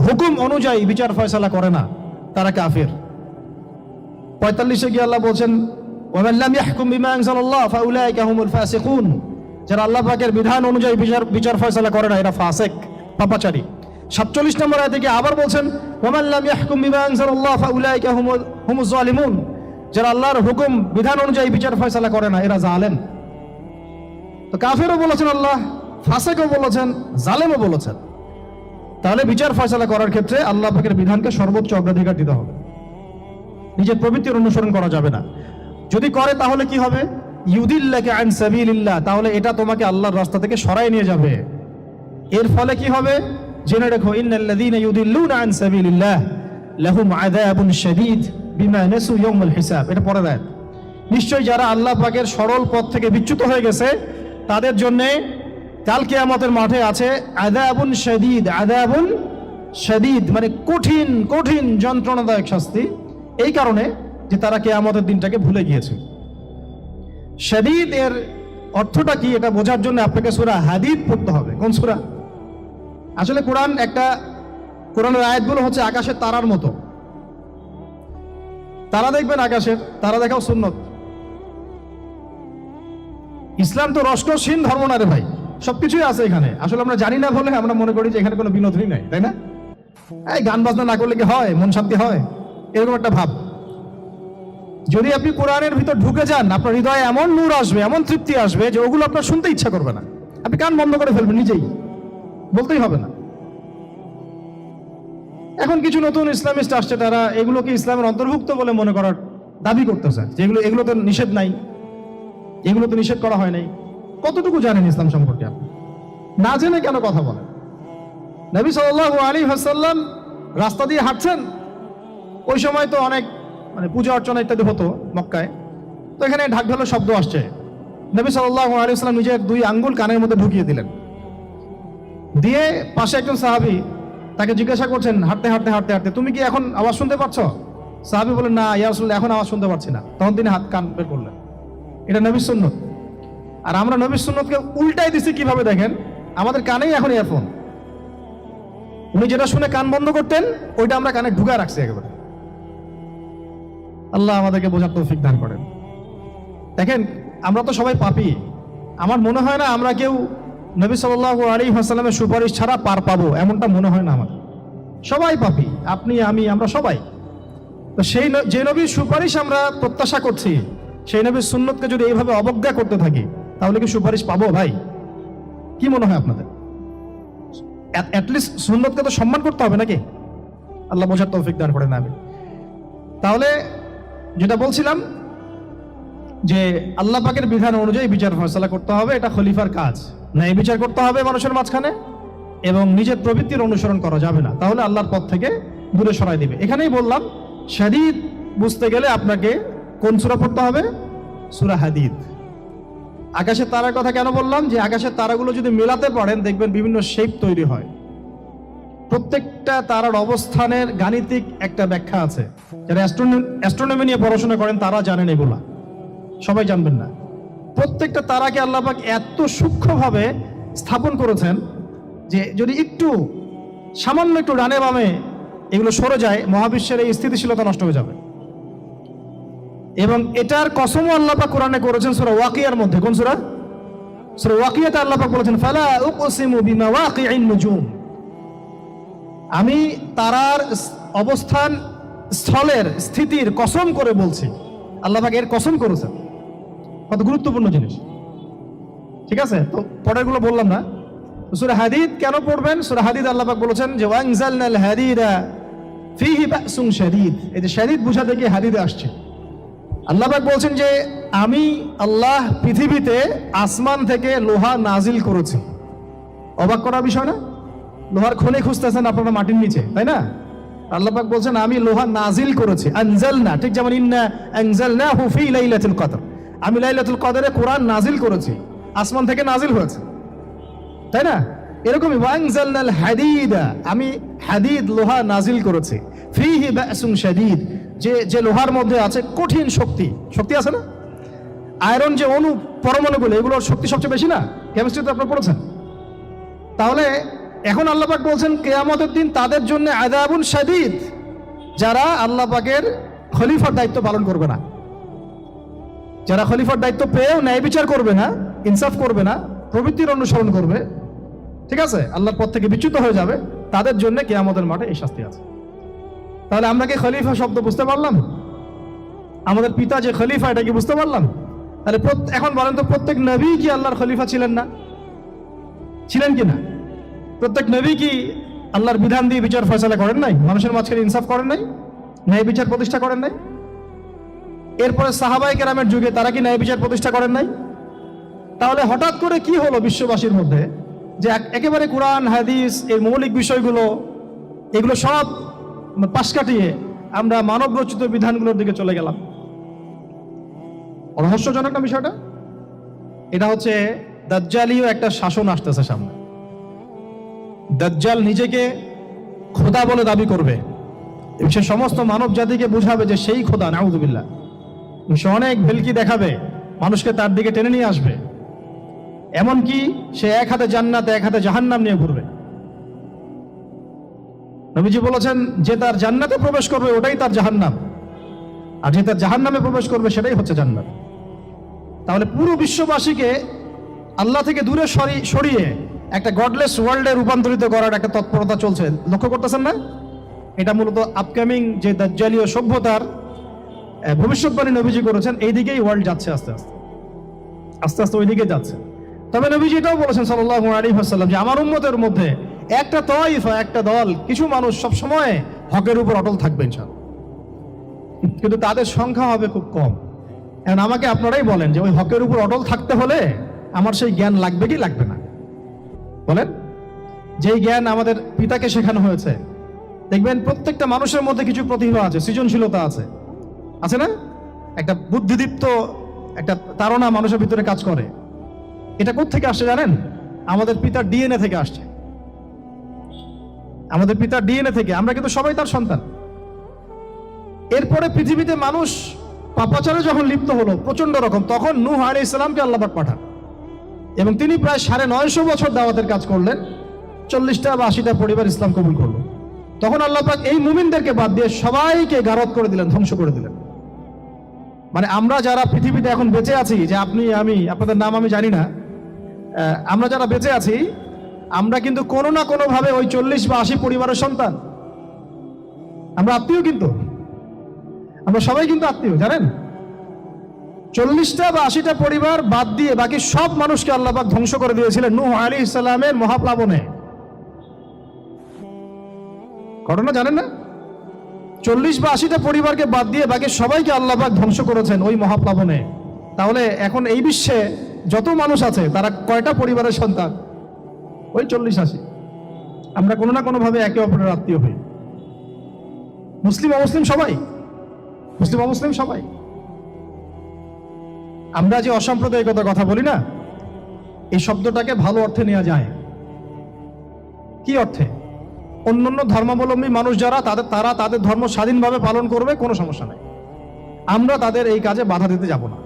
হুকুম অনুযায়ী বিচার ফয়সালা করে না, তারা কাফির। 45-এ গিয়ে আল্লাহ বলছেন, ওয়ামান লাম ইয়াহকুম বিমা আনজালাল্লাহ ফাউলাইকা হুমুল ফাসিকুন, যারা আল্লাহ পাকের বিধান অনুযায়ী বিচার ফয়সালা করে না এরা ফাসিক, পাপাচারী। 47 নম্বর আয়াতে থেকে আবার বলছেন ওয়ামান লাম ইয়াহকুম বিমা আনজালাল্লাহ ফাউলাইকা হুমুজ জালিমুন, যারা আল্লাহর হুকুম বিধান অনুযায়ী বিচার ফয়সালা করে না এরা জালেম। তো কাফেরও বলেছেন আল্লাহ, ফাসিকও বলেছেন, জালেমও বলেছেন। তাহলে বিচার ফয়সালা করার ক্ষেত্রে আল্লাহ পাকের বিধানকে সর্বোচ্চ অগ্রাধিকার দিতে হবে, নিজের প্রবৃত্তির অনুসরণ করা যাবে না। যদি করে তাহলে কি হবে? ইউদিল্লাকা আন সাবিলিল্লাহ, তাহলে এটা তোমাকে আল্লাহর রাস্তা থেকে সরায় নিয়ে যাবে। এর ফলে কি হবে? জেনে রেখো, ইন্নাল্লাযীনা ইউদিল্লুনা আন সাবিলিল্লাহ লাহুম আযাবুন শাদীদ বিমা নাসু ইয়াউমাল হিসাব। এটা পরের আয়াত। নিশ্চয়ই যারা আল্লাহ পাকের সরল পথ থেকে বিচ্যুত হয়ে গেছে তাদের জন্য কাল কিয়ামতের মাঠে আছে আযাবুন শাদীদ। আযাবুন শাদীদ মানে কঠিন কঠিন যন্ত্রণাদায়ক শাস্তি, এই কারণে যে তারা কিয়ামতের দিনটাকে ভুলে গিয়েছে। শাদীদ এর অর্থটা কি এটা বোঝার জন্য আপনাকে সূরা হাদীদ পড়তে হবে। কোন সূরা? আসলে কোরআনের আয়াতগুলো হচ্ছে আকাশের তারার মতো। তারা দেখবেন আকাশের, তারা দেখাও সুন্নত। ইসলাম তো রসকসহীন ধর্ম না রে ভাই, সবকিছুই আছে এখানে। আসলে আমরা জানি না বলে আমরা মনে করি যে এখানে কোনো বিনোদনই নাই, তাই না? এই গান বাজনা না করলে কি হয়, মন শান্তি হয়, এরকম একটা ভাব। যদি আপনি কোরআনের ভিতর ঢুকে যান, আপনার হৃদয়ে এমন নূর আসবে, এমন তৃপ্তি আসবে যে ওগুলো আপনার শুনতে ইচ্ছা করবে না, আপনি কান বন্ধ করে ফেলবেন, নিজেই বলতেই হবে না। এখন কিছু নতুন ইসলামিস্ট আসছে, তারা এগুলোকে ইসলামের অন্তর্ভুক্ত বলে মনে করার দাবি করতেছে, যে এগুলো তো নিষেধ নাই, এগুলো তো নিষেধ করা হয় নাই। কতটুকু জানেন ইসলাম সম্পর্কে আপনি? না জেনে কেন কথা বলেন? নবী সাল্লাল্লাহু আলাইহি ওয়াসাল্লাম রাস্তা দিয়ে হাঁটছেন, ওই সময় তো অনেক পূজা অর্চনা ইত্যাদি হতো মক্কায়। তো এখানে ঢাক ঢোলের শব্দ আসছে, নবী সাল্লাল্লাহু আলাইহি ওয়াসাল্লাম নিজের 2 আঙ্গুল কানের মধ্যে ঢুকিয়ে দিলেন। দিয়ে পাশে একজন সাহাবী তাকে জিজ্ঞাসা করছেন, হাঁটতে হাঁটতে হাঁটতে হাঁটতে, তুমি কি এখন আওয়াজ শুনতে পাচ্ছ? সাহাবী বলেন, না ইয়া রাসূলুল্লাহ, এখন আওয়াজ শুনতে পাচ্ছি না। তখন তিনি হাত কান বের করলেন। এটা নবীর সুন্নত। আর আমরা নবীর সুন্নতকে উল্টাই দিছি কিভাবে দেখেন, আমাদের কানেই এখন ইয়ারফোন। উনি যেটা শুনে কান বন্ধ করতেন ওইটা আমরা কানে ঢুকা রাখছি একেবারে। আল্লাহ আমাদেরকে বোঝার তৌফিক দান করেন। দেখেন আমরা তো সবাই পাপী। আমার মনে হয় না আমরা কেউ নবী সাল্লাল্লাহু আলাইহি ওয়াসাল্লামের সুপারিশ ছাড়া পার পাবো, এমনটা মনে হয় না আমার। সবাই পাপী, আপনি আমি আমরা সবাই। তো সেই যে নবীর সুপারিশ আমরা প্রত্যাশা করছি, সেই নবীর সুন্নতকে যদি এইভাবে অবজ্ঞা করতে থাকি তাহলে কি সুপারিশ পাবো ভাই? কি মনে হয় আপনাদের? অ্যাটলিস্ট সুন্নতকে তো সম্মান করতে হবে নাকি? আল্লাহ বোঝার তৌফিক দান করেন। আমি তাহলে যেটা বলছিলাম যে আল্লাহ পাকের বিধান অনুযায়ী বিচার ফয়সালা করতে হবে, এটা খলিফার কাজ। ন্যায় বিচার করতে হবে মানুষের মাঝখানে, এবং নিজের প্রবৃত্তির অনুসরণ করা যাবে না, তাহলে আল্লাহর পথ থেকে দূরে সরাই দিবে। এখানেই বললাম শাদীদ বুঝতে গেলে আপনাকে কোন সূরা পড়তে হবে? সূরা হাদীদ। আকাশের তারার কথা কেন বললাম? যে আকাশের তারাগুলো যদি মেলাতে পারেন দেখবেন বিভিন্ন শেপ তৈরি হয়। প্রত্যেকটা তারার অবস্থানের গাণিতিক একটা ব্যাখ্যা আছে। যারা অ্যাস্ট্রোনমি নিয়ে পড়াশোনা করেন তারা জানেন, এগুলা সবাই জানবেন না। প্রত্যেকটা তারাকে আল্লাহ পাক এত সূক্ষ্মভাবে স্থাপন করেছেন যে যদি একটু সামান্য একটু ডানে বামে এগুলো সরে যায়, মহাবিশ্বের এই স্থিতিশীলতা নষ্ট হয়ে যাবে। এবং এটার কসমও আল্লাহ পাক কোরআনে করেছেন সূরা ওয়াকিয়ার মধ্যে। কোন সূরা? সূরা ওয়াকিয়াতে আল্লাহ পাক বলেছেন, ফালা উকসিমু বিমাওয়াকিইন নুজুম, আমি তারার অবস্থান স্থলের স্থিতির কসম করে বলছি। আল্লাহ পাক এর কসম করেছেন। কত গুরুত্বপূর্ণ জিনিস, ঠিক আছে? তো পরেরগুলো বললাম না। সূরা হাদীদ কেন পড়বেন? সূরা হাদীদ আল্লাহ পাক বলেছেন যে ওয়ানজালনাল হাদীদা ফীহি বাসুন শাদীদ। এই যে শাদীদ বুঝাতে গিয়ে হাদীদে আসছে। আল্লাহ পাক বলছেন যে আমি আল্লাহ পৃথিবীতে আসমান থেকে লোহা নাজিল করেছি। অবাক করার বিষয় না? লোহার খনি খুঁজতেছেন আপনারা মাটির নিচে, তাই না? আল্লাহ পাক বলছেন আমি লোহা নাজিল করেছি। আনজালনা, ঠিক যেমন ইন্না আনজালনাহু ফি লাইলাতুল কদর, আমি লাইলাতুল কদরে কোরআন নাজিল করেছি, আসমান থেকে নাজিল হয়েছে, তাই না? এরকমই ওয়ানজালনাল হাদীদা, আমি হাদীদ লোহা নাজিল করেছি। ফীহি বাসুন শাদীদ, যে লোহার মধ্যে আছে কঠিন শক্তি আছে না? আয়রন যে অণু পরমাণুগুলো, এগুলোর শক্তি সবচেয়ে বেশি না? কেমিস্ট্রিতে আপনারা পড়েছেন। তাহলে এখন আল্লাহ পাক বলছেন কিয়ামতের দিন তাদের জন্য আযাবুন শাদীদ, যারা আল্লাহ পাকের খলিফার দায়িত্ব পালন করবে না। যারা খলিফার দায়িত্ব পেয়েও ন্যায় বিচার করবে না, ইনসাফ করবে না, প্রবৃত্তির অনুসরণ করবে, ঠিক আছে, আল্লাহর পথ থেকে বিচ্যুত হয়ে যাবে, তাদের জন্য কিয়ামতের মাঠে এই শাস্তি আছে। তাহলে আমরা কি খলিফা শব্দ বুঝতে পারলাম? আমাদের পিতা যে খলিফা, এটা কি বুঝতে পারলাম? তাহলে এখন বলেন তো, প্রত্যেক নবী কি আল্লাহর খলিফা ছিলেন না? ছিলেন কি না? প্রত্যেক নবী কি আল্লাহর বিধান দিয়ে বিচার ফয়সালা করেন নাই? মানুষের মাঝখানে ইনসাফ করেন নাই? ন্যায় বিচার প্রতিষ্ঠা করেন নাই? এরপরে সাহাবায়ে কেরামের যুগে তারা কি ন্যায় বিচার প্রতিষ্ঠা করেন নাই? তাহলে হঠাৎ করে কি হলো বিশ্ববাসীর মধ্যে যে একেবারে কোরআন হাদিস এর মৌলিক বিষয়গুলো এগুলো সব পাশ কাটিয়ে আমরা মানব রচিত বিধানগুলোর দিকে চলে গেলাম? রহস্যজনক না বিষয়টা? এটা হচ্ছে দাজ্জালীয় একটা শাসন আসতেছে সামনে। দাজ্জাল নিজেকে খোদা বলে দাবি করবে, সে সমস্ত মানব জাতিকে বুঝাবে যে সেই খোদা, নাউযুবিল্লাহ। সে অনেক ভেলকি দেখাবে, মানুষকে তার দিকে টেনে নিয়ে আসবে। এমনকি সে এক হাতে জান্নাত এক হাতে জাহান্নাম নিয়ে ঘুরবে। নবীজি বলেছেন, যে তার জান্নাতে প্রবেশ করবে ওটাই তার জাহান্নাম, আর যে তার জাহান্নামে প্রবেশ করবে সেটাই হচ্ছে জান্নাত। তাহলে পুরো বিশ্ববাসীকে আল্লাহ থেকে দূরে সরিয়ে একটা গডলেস ওয়ার্ল্ডে রূপান্তরিত করার একটা তৎপরতা চলছে, লক্ষ্য করতেছেন না? এটা মূলত আপকামিং যে দাজ্জালীয় সভ্যতার ভবিষ্যৎবাণী নবীজি করেছেন, এই দিকেই ওয়ার্ল্ড যাচ্ছে আস্তে আস্তে আস্তে আস্তে ওই দিকে যাচ্ছে। তবে নবীজি এটাও বলেছেন সাল্লাল্লাহু আলাইহি ওয়াসাল্লাম যে আমার উম্মতের মধ্যে একটা তাইফা, একটা দল, কিছু মানুষ সব সময় হকের উপর অটল থাকবে ইনশাআল্লাহ, কিন্তু তাদের সংখ্যা হবে খুব কম। এখন আমাকে আপনারাই বলেন যে ওই হকের উপর অটল থাকতে হলে আমার সেই জ্ঞান লাগবে কি লাগবে না? বলেন। যেই জ্ঞান আমাদের পিতাকে শেখানো হয়েছে, দেখবেন প্রত্যেকটা মানুষের মধ্যে কিছু প্রতিভা আছে, সৃজনশীলতা আছে, আছে না? একটা বুদ্ধিদীপ্ত একটা তাড়না মানুষের ভিতরে কাজ করে। এটা কোত্থেকে আসছে জানেন? আমাদের পিতার ডিএনএ থেকে আসছে। আমাদের পিতার ডিএনএ থেকে, আমরা কিন্তু সবাই তার সন্তান। এরপরে পৃথিবীতে মানুষ পাপাচারে যখন লিপ্ত হলো প্রচন্ড রকম, তখন নূহ আলাইহিস সালামকে আল্লাহ পাক পাঠান এবং তিনি প্রায় 950 বছর দাওয়াতের কাজ করলেন। 40টা বা 80টা পরিবার ইসলাম কবুল করলো। তখন আল্লাহ পাক এই মুমিনদেরকে বাদ দিয়ে সবাইকে গারদ করে দিলেন, ধ্বংস করে দিলেন। মানে আমরা যারা পৃথিবীতে এখন বেঁচে আছি, যে আপনি আমি, আপনাদের নাম আমি জানি না, আমরা যারা বেঁচে আছি, আমরা কিন্তু কোনো না কোনো ভাবে ওই 40 বা 80 পরিবারের সন্তান। আমরা আত্মীয়, কিন্তু আমরা সবাই কিন্তু আত্মীয়, জানেন? 40টা বা 80টা পরিবার বাদ দিয়ে বাকি সব মানুষকে আল্লাহ পাক ধ্বংস করে দিয়েছিলেন নূহ আলাইহিস সালামের মহাপ্লাবনে। ঘটনা জানেন না? 40 বা 80টা পরিবারকে বাদ দিয়ে বাকি সবাইকে আল্লাহ পাক ধ্বংস করেছেন ওই মহাপ্লাবনে। তাহলে এখন এই বিশ্বে যত মানুষ আছে তারা কয়টা পরিবারের সন্তান? ওই 40-80। আমরা কোনো না কোনো ভাবে একে অপরের আত্মীয় হই। মুসলিম অমুসলিম সবাই, মুসলিম অমুসলিম সবাই। আমরা যে অসাম্প্রদায়িকতার কথা বলি না, এই শব্দটাকে ভালো অর্থে নেওয়া যায়। কি অর্থে? অন্যান্য ধর্মাবলম্বী মানুষ যারা, তারা তাদের ধর্ম স্বাধীনভাবে পালন করবে, কোনো সমস্যা নাই। আমরা তাদের এই কাজে বাধা দিতে যাব না।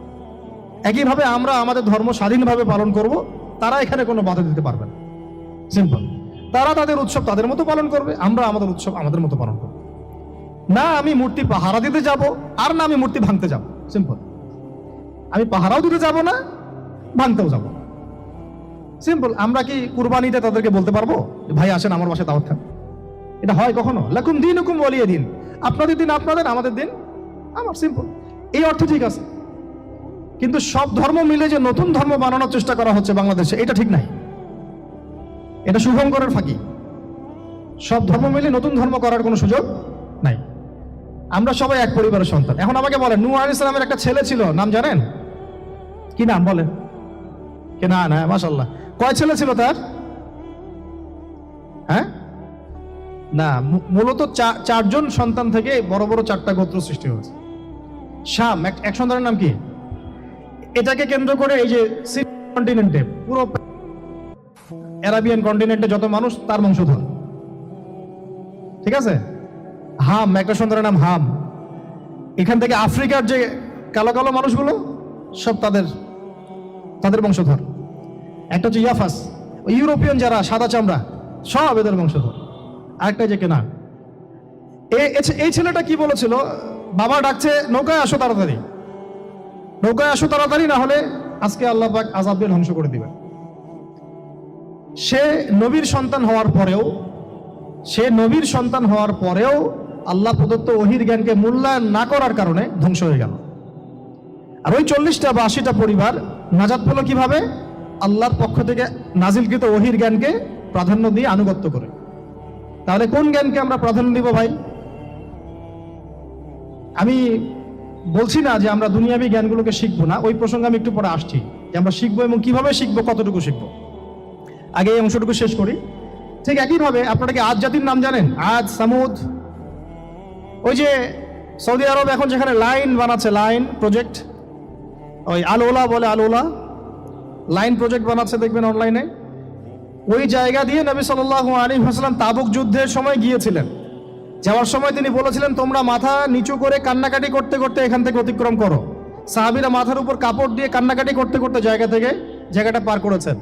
একইভাবে আমরা আমাদের ধর্ম স্বাধীনভাবে পালন করব, তারা এখানে কোনো বাধা দিতে পারবে না। সিম্পল। তারা তাদের উৎসব তাদের মতো পালন করবে, আমরা আমাদের উৎসব আমাদের মতো পালন করব। না আমি মূর্তি পাহারা দিতে যাব, আর না আমি মূর্তি ভাঙতে যাব। সিম্পল। আমি পাহারাও দিতে যাব না, ভাঙতেও যাব না। সিম্পল। আমরা কি কুরবানিতে তাদেরকে বলতে পারবো ভাই আসেন আমার বাসায় দাওয়াত খান? এটা হয় কখনো? লাকুম দীনুকুম ওয়ালিয়া দিন। আপনাদের দিন আপনাদের, আমাদের দিন আমার। সিম্পল। এই অর্থ ঠিক আছে, কিন্তু সব ধর্ম মিলে যে নতুন ধর্ম বানানোর চেষ্টা করা হচ্ছে বাংলাদেশে, এটা ঠিক নাই। এটা শুভঙ্করের ফাঁকি। সব ধর্ম মিলে নতুন ধর্ম করার কোনো সুযোগ নাই। আমরা সবাই এক পরিবারের সন্তান। এখন আমাকে বলেন, নূহ আলাইহিস সালামের একটা ছেলে ছিল, নাম জানেন? কি নাম বলেন? কে? না না, মাশাআল্লাহ। কয় ছেলে ছিল তার? হ্যাঁ, না, মূলত 4জন সন্তান থেকে বড় বড় 4টা গোত্র সৃষ্টি হয়েছে। শাম এক সন্তানের নাম কি? এটাকে কেন্দ্র করে এই যে কন্টিনেন্টে, পুরো আরাবিয়ান কন্টিনেন্টে যত মানুষ, তার বংশধর। ঠিক আছে? হাম, একটা সন্তানের নাম হাম। এখান থেকে আফ্রিকার যে কালো কালো মানুষগুলো সব তাদের বংশধর। একটা হচ্ছে ইয়াফাস, ইউরোপিয়ান যারা সাদা চামড়া, সব এদের বংশধর। আরেকটা যে কেনান। এই ছেলেটা কি বলেছিল? বাবা ডাকছে, নৌকায় আসো তাড়াতাড়ি। নৌকায় আসো তাড়াতাড়ি, না হলে আজকে আল্লাহ পাক আযাব দিয়ে ধ্বংস করে দিবেন। সে নবীর সন্তান হওয়ার পরেও আল্লাহ প্রদত্ত ওহীর জ্ঞানকে মূল্যায়ন না করার কারণে ধ্বংস হয়ে গেল। আর ওই 40টা বা 80টা পরিবার নাজাত পেল কিভাবে? আল্লাহর পক্ষ থেকে নাজিলকৃত ওহীর জ্ঞানকে প্রাধান্য দিয়ে আনুগত্য করে। তাহলে কোন জ্ঞানকে আমরা প্রাধান্য দিব ভাই? আমি বলছি না যে আমরা দুনিয়াবী জ্ঞানগুলোকে শিখবো না, ওই প্রসঙ্গে আমি একটু পরে আসছি যে আমরা শিখবো এবং কিভাবে শিখবো, কতটুকু শিখবো। আগে এই অংশটুকু শেষ করি। ঠিক একইভাবে আপনারা কি আদ জাতির নাম জানেন? আদ, সামুদ। ওই যে সৌদি আরব এখন যেখানে লাইন বানাচ্ছে, লাইন প্রজেক্ট, ওই আল-ওলা বলে, আল-ওলা লাইন প্রজেক্ট বানাচ্ছে, দেখবেন অনলাইনে। ওই জায়গা দিয়ে নবী সাল্লাল্লাহু আলাইহি ওয়াসাল্লাম তাবুক যুদ্ধের সময় গিয়েছিলেন। যাওয়ার সময় তিনি বলেছিলেন, তোমরা মাথা নিচু করে কান্নাকাটি করতে করতে এখান থেকে অতিক্রম করো। সাহাবীরা মাথার উপর কাপড় দিয়ে কান্নাকাটি করতে করতে জায়গাটা পার করেছেন,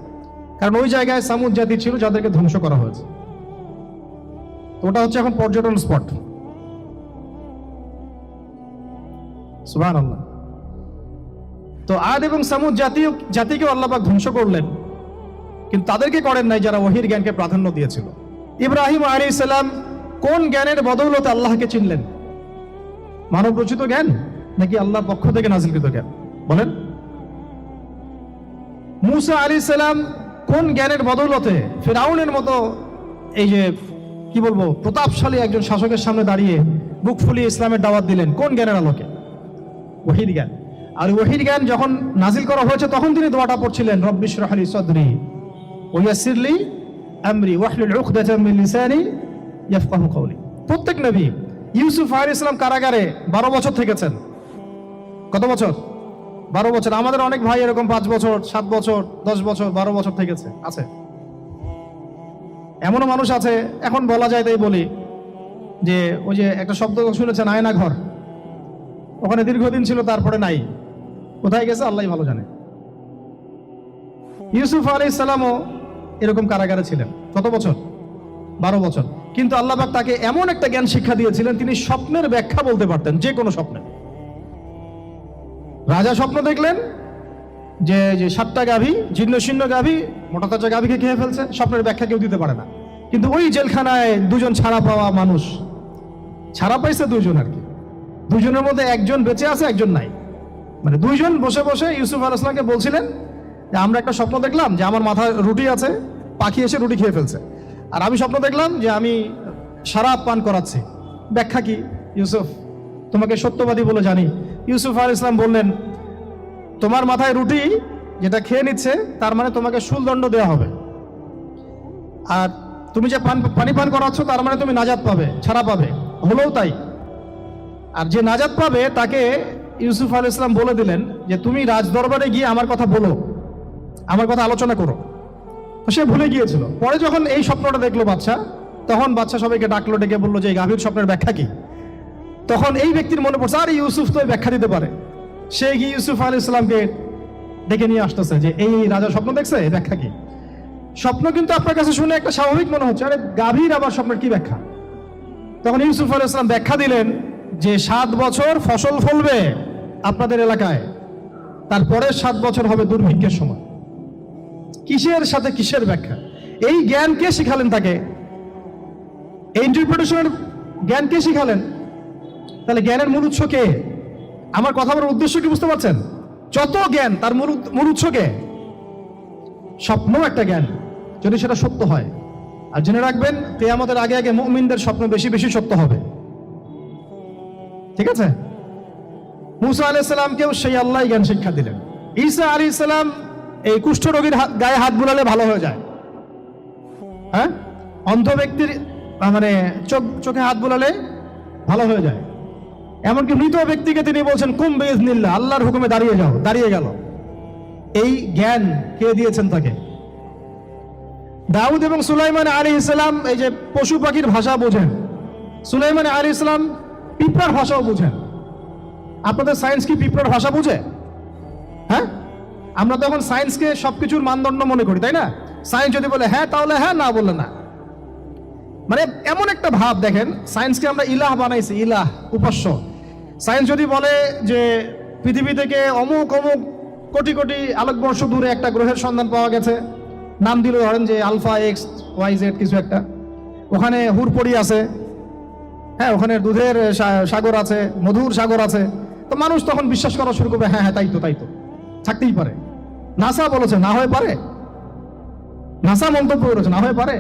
কারণ ওই জায়গায় সামুদ জাতি ছিল যাদেরকে ধ্বংস করা হয়েছে। ওটা হচ্ছে এখন পর্যটন স্পট। সুবহানাল্লাহ। তো আদ এবং সামুদ জাতিকেও আল্লাহ পাক ধ্বংস করলেন, কিন্তু তাদেরকে করেন নাই যারা ওহীর জ্ঞানকে প্রাধান্য দিয়েছিল। ইব্রাহিম আলাইহিস সালাম কোন জ্ঞানের বদৌলতে আল্লাহকে চিনলেন? মানব রচিত জ্ঞান নাকি আল্লাহর পক্ষ থেকে নাজিলকৃত জ্ঞান? বলেন। মূসা আলাইহিস সালাম কোন জ্ঞানের বদৌলতে ফিরআউনের মতো এই যে কি বলবো প্রতাপশালী একজন শাসকের সামনে দাঁড়িয়ে বুক ফুলিয়ে ইসলামের দাওয়াত দিলেন? কোন জ্ঞানের আলোকে? ওহীর জ্ঞান। আর ওহীর জ্ঞান যখন নাজিল করা হয়েছে তখন তিনি দোয়াটা পড়ছিলেন, রব্বি ইশরাহ লি সাদরি ওয়া ইয়াসসির লি আমরি ওয়াহলুল উকদাতাম মিন লিসানি ইয়াফকাহু কওলি। প্রত্যেক নবী, ইউসুফ আলাইহিস সালাম কারাগারে 12 বছর থেকেছেন। কত বছর? 12 বছর। আমাদের অনেক ভাই এরকম 5 বছর, 7 বছর, 10 বছর, 12 বছর থেকেছে, আছে। এমনও মানুষ আছে, এখন বলা যায় তাই বলি, যে ওই যে একটা শব্দ শুনেছেন, আয়না ঘর, ওখানে দীর্ঘদিন ছিল, তারপরে নাই, কোথায় গেছে আল্লাহই ভালো জানে। ইউসুফ আলাইহিস সালামও এরকম কারাগারে ছিলেন। কত বছর? 12 বছর। কিন্তু আল্লাহ পাক তাকে এমন একটা জ্ঞান শিক্ষা দিয়েছিলেন, তিনি স্বপ্নের ব্যাখ্যা বলতে পারতেন, যে কোনো স্বপ্নের। রাজা স্বপ্ন দেখলেন যে 7টা গাভী, জীর্ণ শীর্ণ গাভী, মোটা তাজা গাভীকে খেয়ে ফেলছে, স্বপ্নের ব্যাখ্যা কেউ দিতে পারে না। কিন্তু ওই জেলখানায় 2 জন ছাড়া পাওয়া মানুষ, ছাড়া পাইছে 2 জন আর কি, 2 জনের মধ্যে একজন বেঁচে আছে, একজন নাই। মানে 2 জন বসে বসে ইউসুফ আলাইহিস সালামকে বলছিলেন যে আমরা একটা স্বপ্ন দেখলাম যে আমার মাথায় রুটি আছে, পাখি এসে রুটি খেয়ে ফেলছে। আর আমি স্বপ্ন দেখলাম যে আমি শরাব পান করাচ্ছি, ব্যাখ্যা কি ইউসুফ? তোমাকে সত্যবাদী বলে জানি। ইউসুফ আলাইহিস সালাম বললেন, তোমার মাথায় রুটি যেটা খেয়ে নিচ্ছে, তার মানে তোমাকে শুলদণ্ড দেওয়া হবে। আর তুমি যে পানি পান করাচ্ছ, তার মানে তুমি নাজাত পাবে, ছাড়া পাবে। হলেও তাই। আর যে নাজাত পাবে তাকে ইউসুফ আলাইহিস সালাম বলে দিলেন যে তুমি রাজদরবারে গিয়ে আমার কথা বলো, আমার কথা আলোচনা করো। সে ভুলে গিয়েছিল। পরে যখন এই স্বপ্নটা দেখলো বাদশা, তখন বাদশা সবাইকে ডাকলো, ডেকে বললো যে এই গাভীর স্বপ্নের ব্যাখ্যা কি। তখন এই ব্যক্তির মনে পড়ছে, আরে ইউসুফ তো ব্যাখ্যা দিতে পারে। সে গিয়ে ইউসুফ আলাইহিস সালামকে ডেকে নিয়ে আসতেছে যে এই রাজা স্বপ্ন দেখছে, ব্যাখ্যা কি। স্বপ্ন কিন্তু আপনার কাছে শুনে একটা স্বাভাবিক মনে হচ্ছে, আরে গাভীর আবার স্বপ্নের কি ব্যাখ্যা? তখন ইউসুফ আলাইহিস সালাম ব্যাখ্যা দিলেন যে 7 বছর ফসল ফলবে আপনাদের এলাকায়, তারপরে 7 বছর হবে দুর্ভিক্ষের সময়। কিসের সাথে কিসের ব্যাখ্যা? এই জ্ঞান কে শিখালেন তাকে? এই ইন্টারপ্রিটেশনের জ্ঞান কে শিখালেন? তাহলে জ্ঞানের মূল উৎস কে? আমার কথা বলার উদ্দেশ্য কি বুঝতে পারছেন? যত জ্ঞান তার মূল উৎস কে? স্বপ্ন একটা জ্ঞান, যদি সেটা সত্য হয়। আর জেনে রাখবেন, কিয়ামতের আগে আগে মুমিনদের স্বপ্ন বেশি বেশি সত্য হবে। ঠিক আছে? মূসা আলাইহিস সালামকেও সেই আল্লাহ জ্ঞান শিক্ষা দিলেন। ঈসা আলাইহিস সালাম এই কুষ্ঠ রোগীর গায়ে হাত বুলালে ভালো হয়ে যায়। হ্যাঁ, অন্ধ ব্যক্তির মানে চোখে হাত বুলালে ভালো হয়ে যায়। এমনকি মৃত ব্যক্তিকে তিনি বলছেন কুম বিইজনিল্লাহ, আল্লাহর হুকুমে দাঁড়িয়ে যাও, দাঁড়িয়ে গেল। এই জ্ঞান কে দিয়েছেন তাকে? দাউদ এবং সুলাইমান আলাইহিস সালাম এই যে পশু পাখির ভাষা বোঝেন, সুলাইমান আলাইহিস সালাম পিঁপড়ার ভাষাও বোঝেন। আপনাদের সায়েন্স কি পিঁপড়ার ভাষা বুঝে? হ্যাঁ, আমরা তো এখন সায়েন্সকে সবকিছুর মানদণ্ড মনে করি, তাই না? সায়েন্স যদি বলে হ্যাঁ তাহলে হ্যাঁ, না বললে না। মানে এমন একটা ভাব, দেখেন সায়েন্সকে আমরা ইলাহ বানাইছি, ইলাহ, উপাস্য। সায়েন্স যদি বলে যে পৃথিবী থেকে অমুক অমুক কোটি কোটি আলোকবর্ষ দূরে একটা গ্রহের সন্ধান পাওয়া গেছে, নাম দিল ধরেন যে আলফা এক্স ওয়াই জেড কিছু একটা, ওখানে হুরপড়ি আছে, হ্যাঁ ওখানে দুধের সাগর আছে, মধুর সাগর আছে। তো মানুষ তখন বিশ্বাস করা শুরু করবে, হ্যাঁ হ্যাঁ তাই তো থাকতেই পারে। নাসা বলেছে না হয়ে পারে, নাসা মন্তব্য করেছে না হয়ে পারে।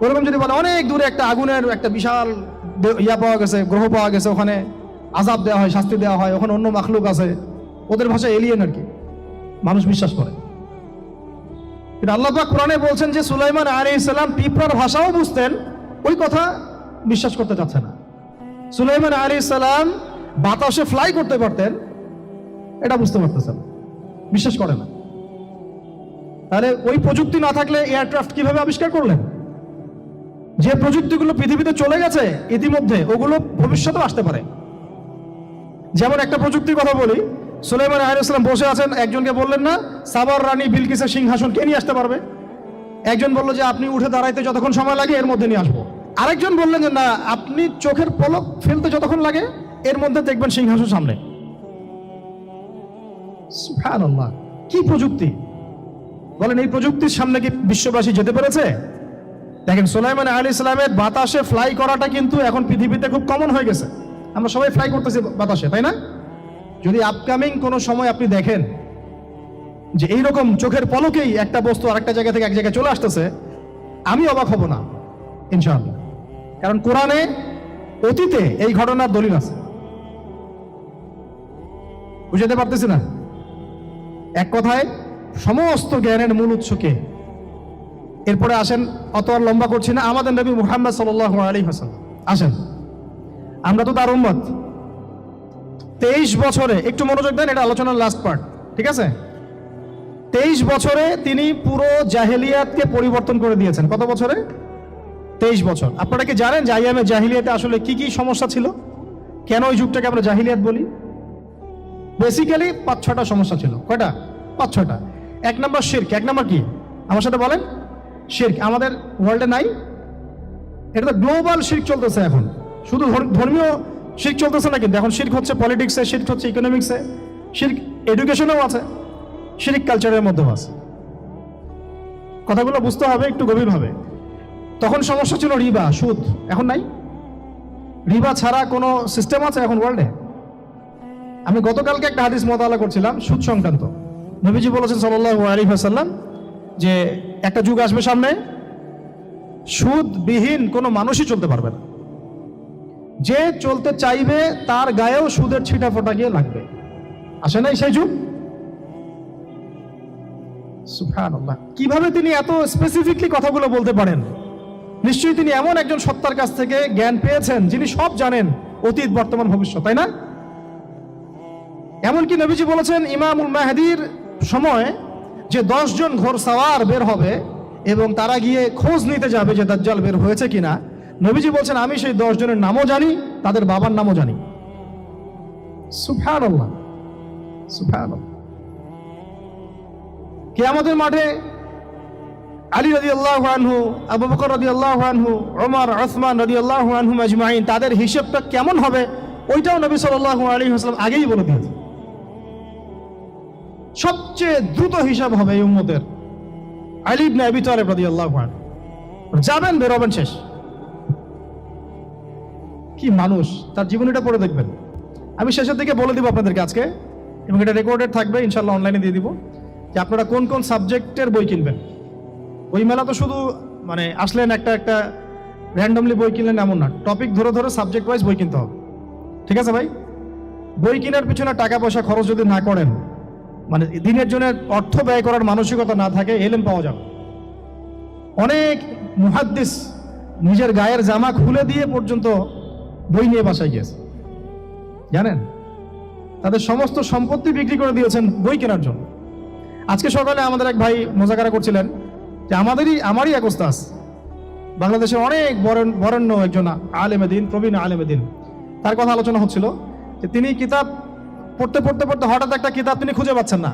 ওরকম যদি বলে অনেক দূরে একটা আগুনের একটা বিশাল ইয়া পাওয়া গেছে, গ্রহ পাওয়া গেছে, ওখানে আযাব দেওয়া হয়, শাস্তি দেওয়া হয়, ওখানে অন্য মাখলুক আছে, ওদের ভাষায় এলিয়েন আর কি, মানুষ বিশ্বাস করে। কিন্তু আল্লাহ পাক কোরআনে বলছেন যে সুলাইমান আলাইহিস সালাম পিঁপড়ার ভাষাও বুঝতেন, ওই কথা বিশ্বাস করতে চাচ্ছে না। সুলাইমান আলাইহিস সালাম বাতাসে ফ্লাই করতে পারতেন, এটা বুঝতে পারতেছেন, বিশ্বাস করে না। তাহলে ওই প্রযুক্তি না থাকলে এয়ারক্রাফট কিভাবে আবিষ্কার করলেন? যে প্রযুক্তিগুলো পৃথিবীতে চলে গেছে ইতিমধ্যে, ওগুলো ভবিষ্যতেও আসতে পারে। যেমন একটা প্রযুক্তির কথা বলি, সুলাইমান আলাইহিস সালাম বসে আছেন, একজনকে বললেন না সাবার রানী বিলকিসের সিংহাসন কে নিয়ে আসতে পারবে? একজন বললো যে আপনি উঠে দাঁড়াইতে যতক্ষণ সময় লাগে এর মধ্যে নিয়ে আসবো। আরেকজন বললেন যে না, আপনি চোখের পলক ফেলতে যতক্ষণ লাগে এর মধ্যে দেখবেন সিংহাসন সামনে। সুবহানাল্লাহ, কি প্রযুক্তি! বলেন এই প্রযুক্তির সামনে কি বিশ্ববাসী যেতে পেরেছে? দেখেন সুলাইমান আলাইহিস সালামের বাতাসে ফ্লাই করাটা কিন্তু এখন পৃথিবীতে খুব কমন হয়ে গেছে। আমরা সবাই ফ্লাই করতেছি বাতাসে, তাই না? যদি আপকামিং কোনো সময় আপনি দেখেন যে এইরকম চোখের পলকেই একটা বস্তু আরেকটা জায়গা থেকে এক জায়গায় চলে আসতেছে, আমি অবাক হব না ইনশাআল্লাহ। কারণ কোরআনে অতীতে এই ঘটনার দলিল আছে। বুঝাতে পারতেছি না? এক কথায় সমস্ত জ্ঞানের মূল উৎস কে? এরপরে আসেন, অত আর লম্বা করছি না, আমাদের নবী মুহাম্মদ সাল্লাল্লাহু আলাইহি ওয়াসাল্লাম। আসেন, আমরা তো তার উম্মত। 23 বছরে, একটু মনোযোগ দেন, এটা আলোচনার লাস্ট পার্ট, ঠিক আছে? 23 বছরে তিনি পুরো জাহেলিয়াতকে পরিবর্তন করে দিয়েছেন। কত বছরে? 23 বছর। আপনারা কি জানেন যে আইয়ামে জাহিলিয়াতে আসলে কি কি সমস্যা ছিল? কেন ওই যুগটাকে আমরা জাহিলিয়াত বলি? বেসিক্যালি 5-6টা সমস্যা ছিল। কয়টা? 5-6টা। এক নম্বর শিরক। এক নম্বর কি? আমার সাথে বলেন। শিরক আমাদের ওয়ার্ল্ডে নাই, এটা তো গ্লোবাল শিরক চলতেছে এখন। শুধু ধর্মীয় শিরক চলতেছে না, কিন্তু এখন শিরক হচ্ছে পলিটিক্সে, শিরক হচ্ছে ইকোনমিক্সে, শিরক এডুকেশনেও আছে, শিরক কালচারের মধ্যেও আছে। কথাগুলো বুঝতে হবে একটু গভীরভাবে। তখন সমস্যা ছিল রিবা, সুদ। এখন নাই। রিবা ছাড়া কোনো সিস্টেম আছে এখন ওয়ার্ল্ডে? আমি গতকালকে একটা হাদিস মোতালা করছিলাম সুদ সংক্রান্ত। নবীজি বলেছেন সাল্লাল্লাহু আলাইহি ওয়াসাল্লাম যে একটা যুগ আসবে সামনে, সুদবিহীন কোনো মানুষই চলতে পারবে না। যে চলতে চাইবে তার গায়েও সুদের ছিটা ফোটা গিয়ে লাগবে। আসে নাই সেই যুগ? সুবহানাল্লাহ, কিভাবে তিনি এত স্পেসিফিকলি কথাগুলো বলতে পারেন? নিশ্চয়ই তিনি এমন একজন সত্তার কাছ থেকে জ্ঞান পেয়েছেন যিনি সব জানেন, অতীত বর্তমান ভবিষ্যৎ, তাই না? এমনকি নবীজি বলেছেন ইমামুল মাহদির সময় যে 10 জন ঘোড়সাওয়ার বের হবে এবং তারা গিয়ে খোঁজ নিতে যাবে যে দাজ্জাল বের হয়েছে কিনা। নবীজি বলছেন আমি সেই 10 জনের নামও জানি, তাদের বাবার নামও জানি। সুবহানাল্লাহ, সুবহানাল্লাহ। কিয়ামতের মাঠে আলী রাদিয়াল্লাহু আনহু, আবু বকর রাদিয়াল্লাহু আনহু, ওমর, ওসমান রাদিয়াল্লাহু আনহুম আজমাইন, তাদের হিসাবটা কেমন হবে ওইটাও নবী সাল্লাল্লাহু আলাইহি ওয়াসাল্লাম আগেই বলে দিয়েছেন। সবচেয়ে দ্রুত হিসাব হবে এই উম্মতের আলী ইবনে আবি তালিব রাদিয়াল্লাহু আনহু। যাবেন, বেরোবেন, শেষ। কি মানুষ, তার জীবনীটা পড়ে দেখবেন। আমি শেষের দিকে বলে দিব আপনাদেরকে আজকে, এবং এটা রেকর্ডেড থাকবে, ইনশাআল্লাহ অনলাইনে দিয়ে দিব, যে আপনারা কোন কোন সাবজেক্টের বই কিনবেন। বই মেলা তো শুধু মানে আসলেন একটা র্যান্ডমলি বই কিনলেন এমন না, টপিক ধরে ধরে সাবজেক্ট ওয়াইজ বই কিনতে হবে, ঠিক আছে ভাই? বই কেনার পিছনে টাকা পয়সা খরচ যদি না করেন, মানে দিনের জন্য অর্থ ব্যয় করার মানসিকতা না থাকে, এলেম পাওয়া যাবে। অনেক মুহাদ্দিস নিজের গায়ের জামা খুলে দিয়ে পর্যন্ত বই নিয়ে বাসায় গিয়েছে, জানেন? তাদের সমস্ত সম্পত্তি বিক্রি করে দিয়েছেন বই কেনার জন্য। আজকে সকালে আমাদের এক ভাই মোজাকারা করছিলেন যে আমারই এক ওস্তাদ, বাংলাদেশের অনেক বরেণ্য একজন আলেমে দিন, প্রবীণ আলেমে দিন, তার কথা আলোচনা হচ্ছিল যে তিনি কিতাব পড়তে পড়তে পড়তে হঠাৎ একটা কিতাব তিনি খুঁজে পাচ্ছেন না।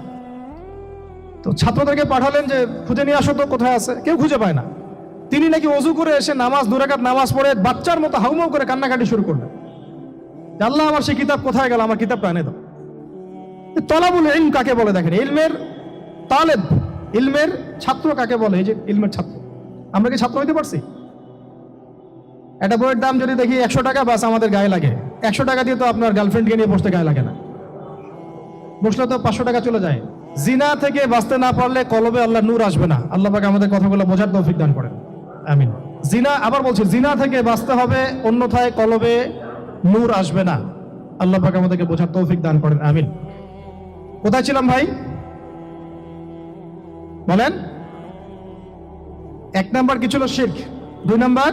তো ছাত্রদেরকে পাঠালেন যে খুঁজে নিয়ে আসো তো, কোথায় আছে? কেউ খুঁজে পায় না। তিনি নাকি ওযু করে এসে নামাজ, 2 রাকাত নামাজ পড়ে বাচ্চার মতো হাউমাউ করে কান্নাকাটি শুরু করলেন, আল্লাহ আমার সেই কিতাব কোথায় গেল, আমার কিতাবটা এনে দাও। তলাবুল ইলম কাকে বলে দেখেন, ইলমের তালেব, ইলমের ছাত্র কাকে বলে? এই যে ইলমের ছাত্র, আমরা কি ছাত্র হইতে পারছি? একটা বইয়ের দাম যদি দেখি 100 টাকা, বাস আমাদের গায়ে লাগে। 100 টাকা দিয়ে তো আপনার গার্লফ্রেন্ডকে নিয়ে বসতে গায়ে লাগে না, বসলে তো 500 টাকা চলে যায়। জিনা থেকে বাঁচতে না পারলে কলবে আল্লাহ নূর আসবে না। আল্লাহ পাক আমাদের কথাগুলো বোঝার তৌফিক দান করেন, আমিন। জিনা, আবার বলছি, জিনা থেকে বাঁচতে হবে, অন্যথায় কলবে নূর আসবে না। আল্লাহ পাক আমাদেরকে বোঝার তৌফিক দান করেন, আমিন। কোথায় ছিলাম ভাই? বলেন। 1 নাম্বার কি ছিল? শিরক। 2 নাম্বার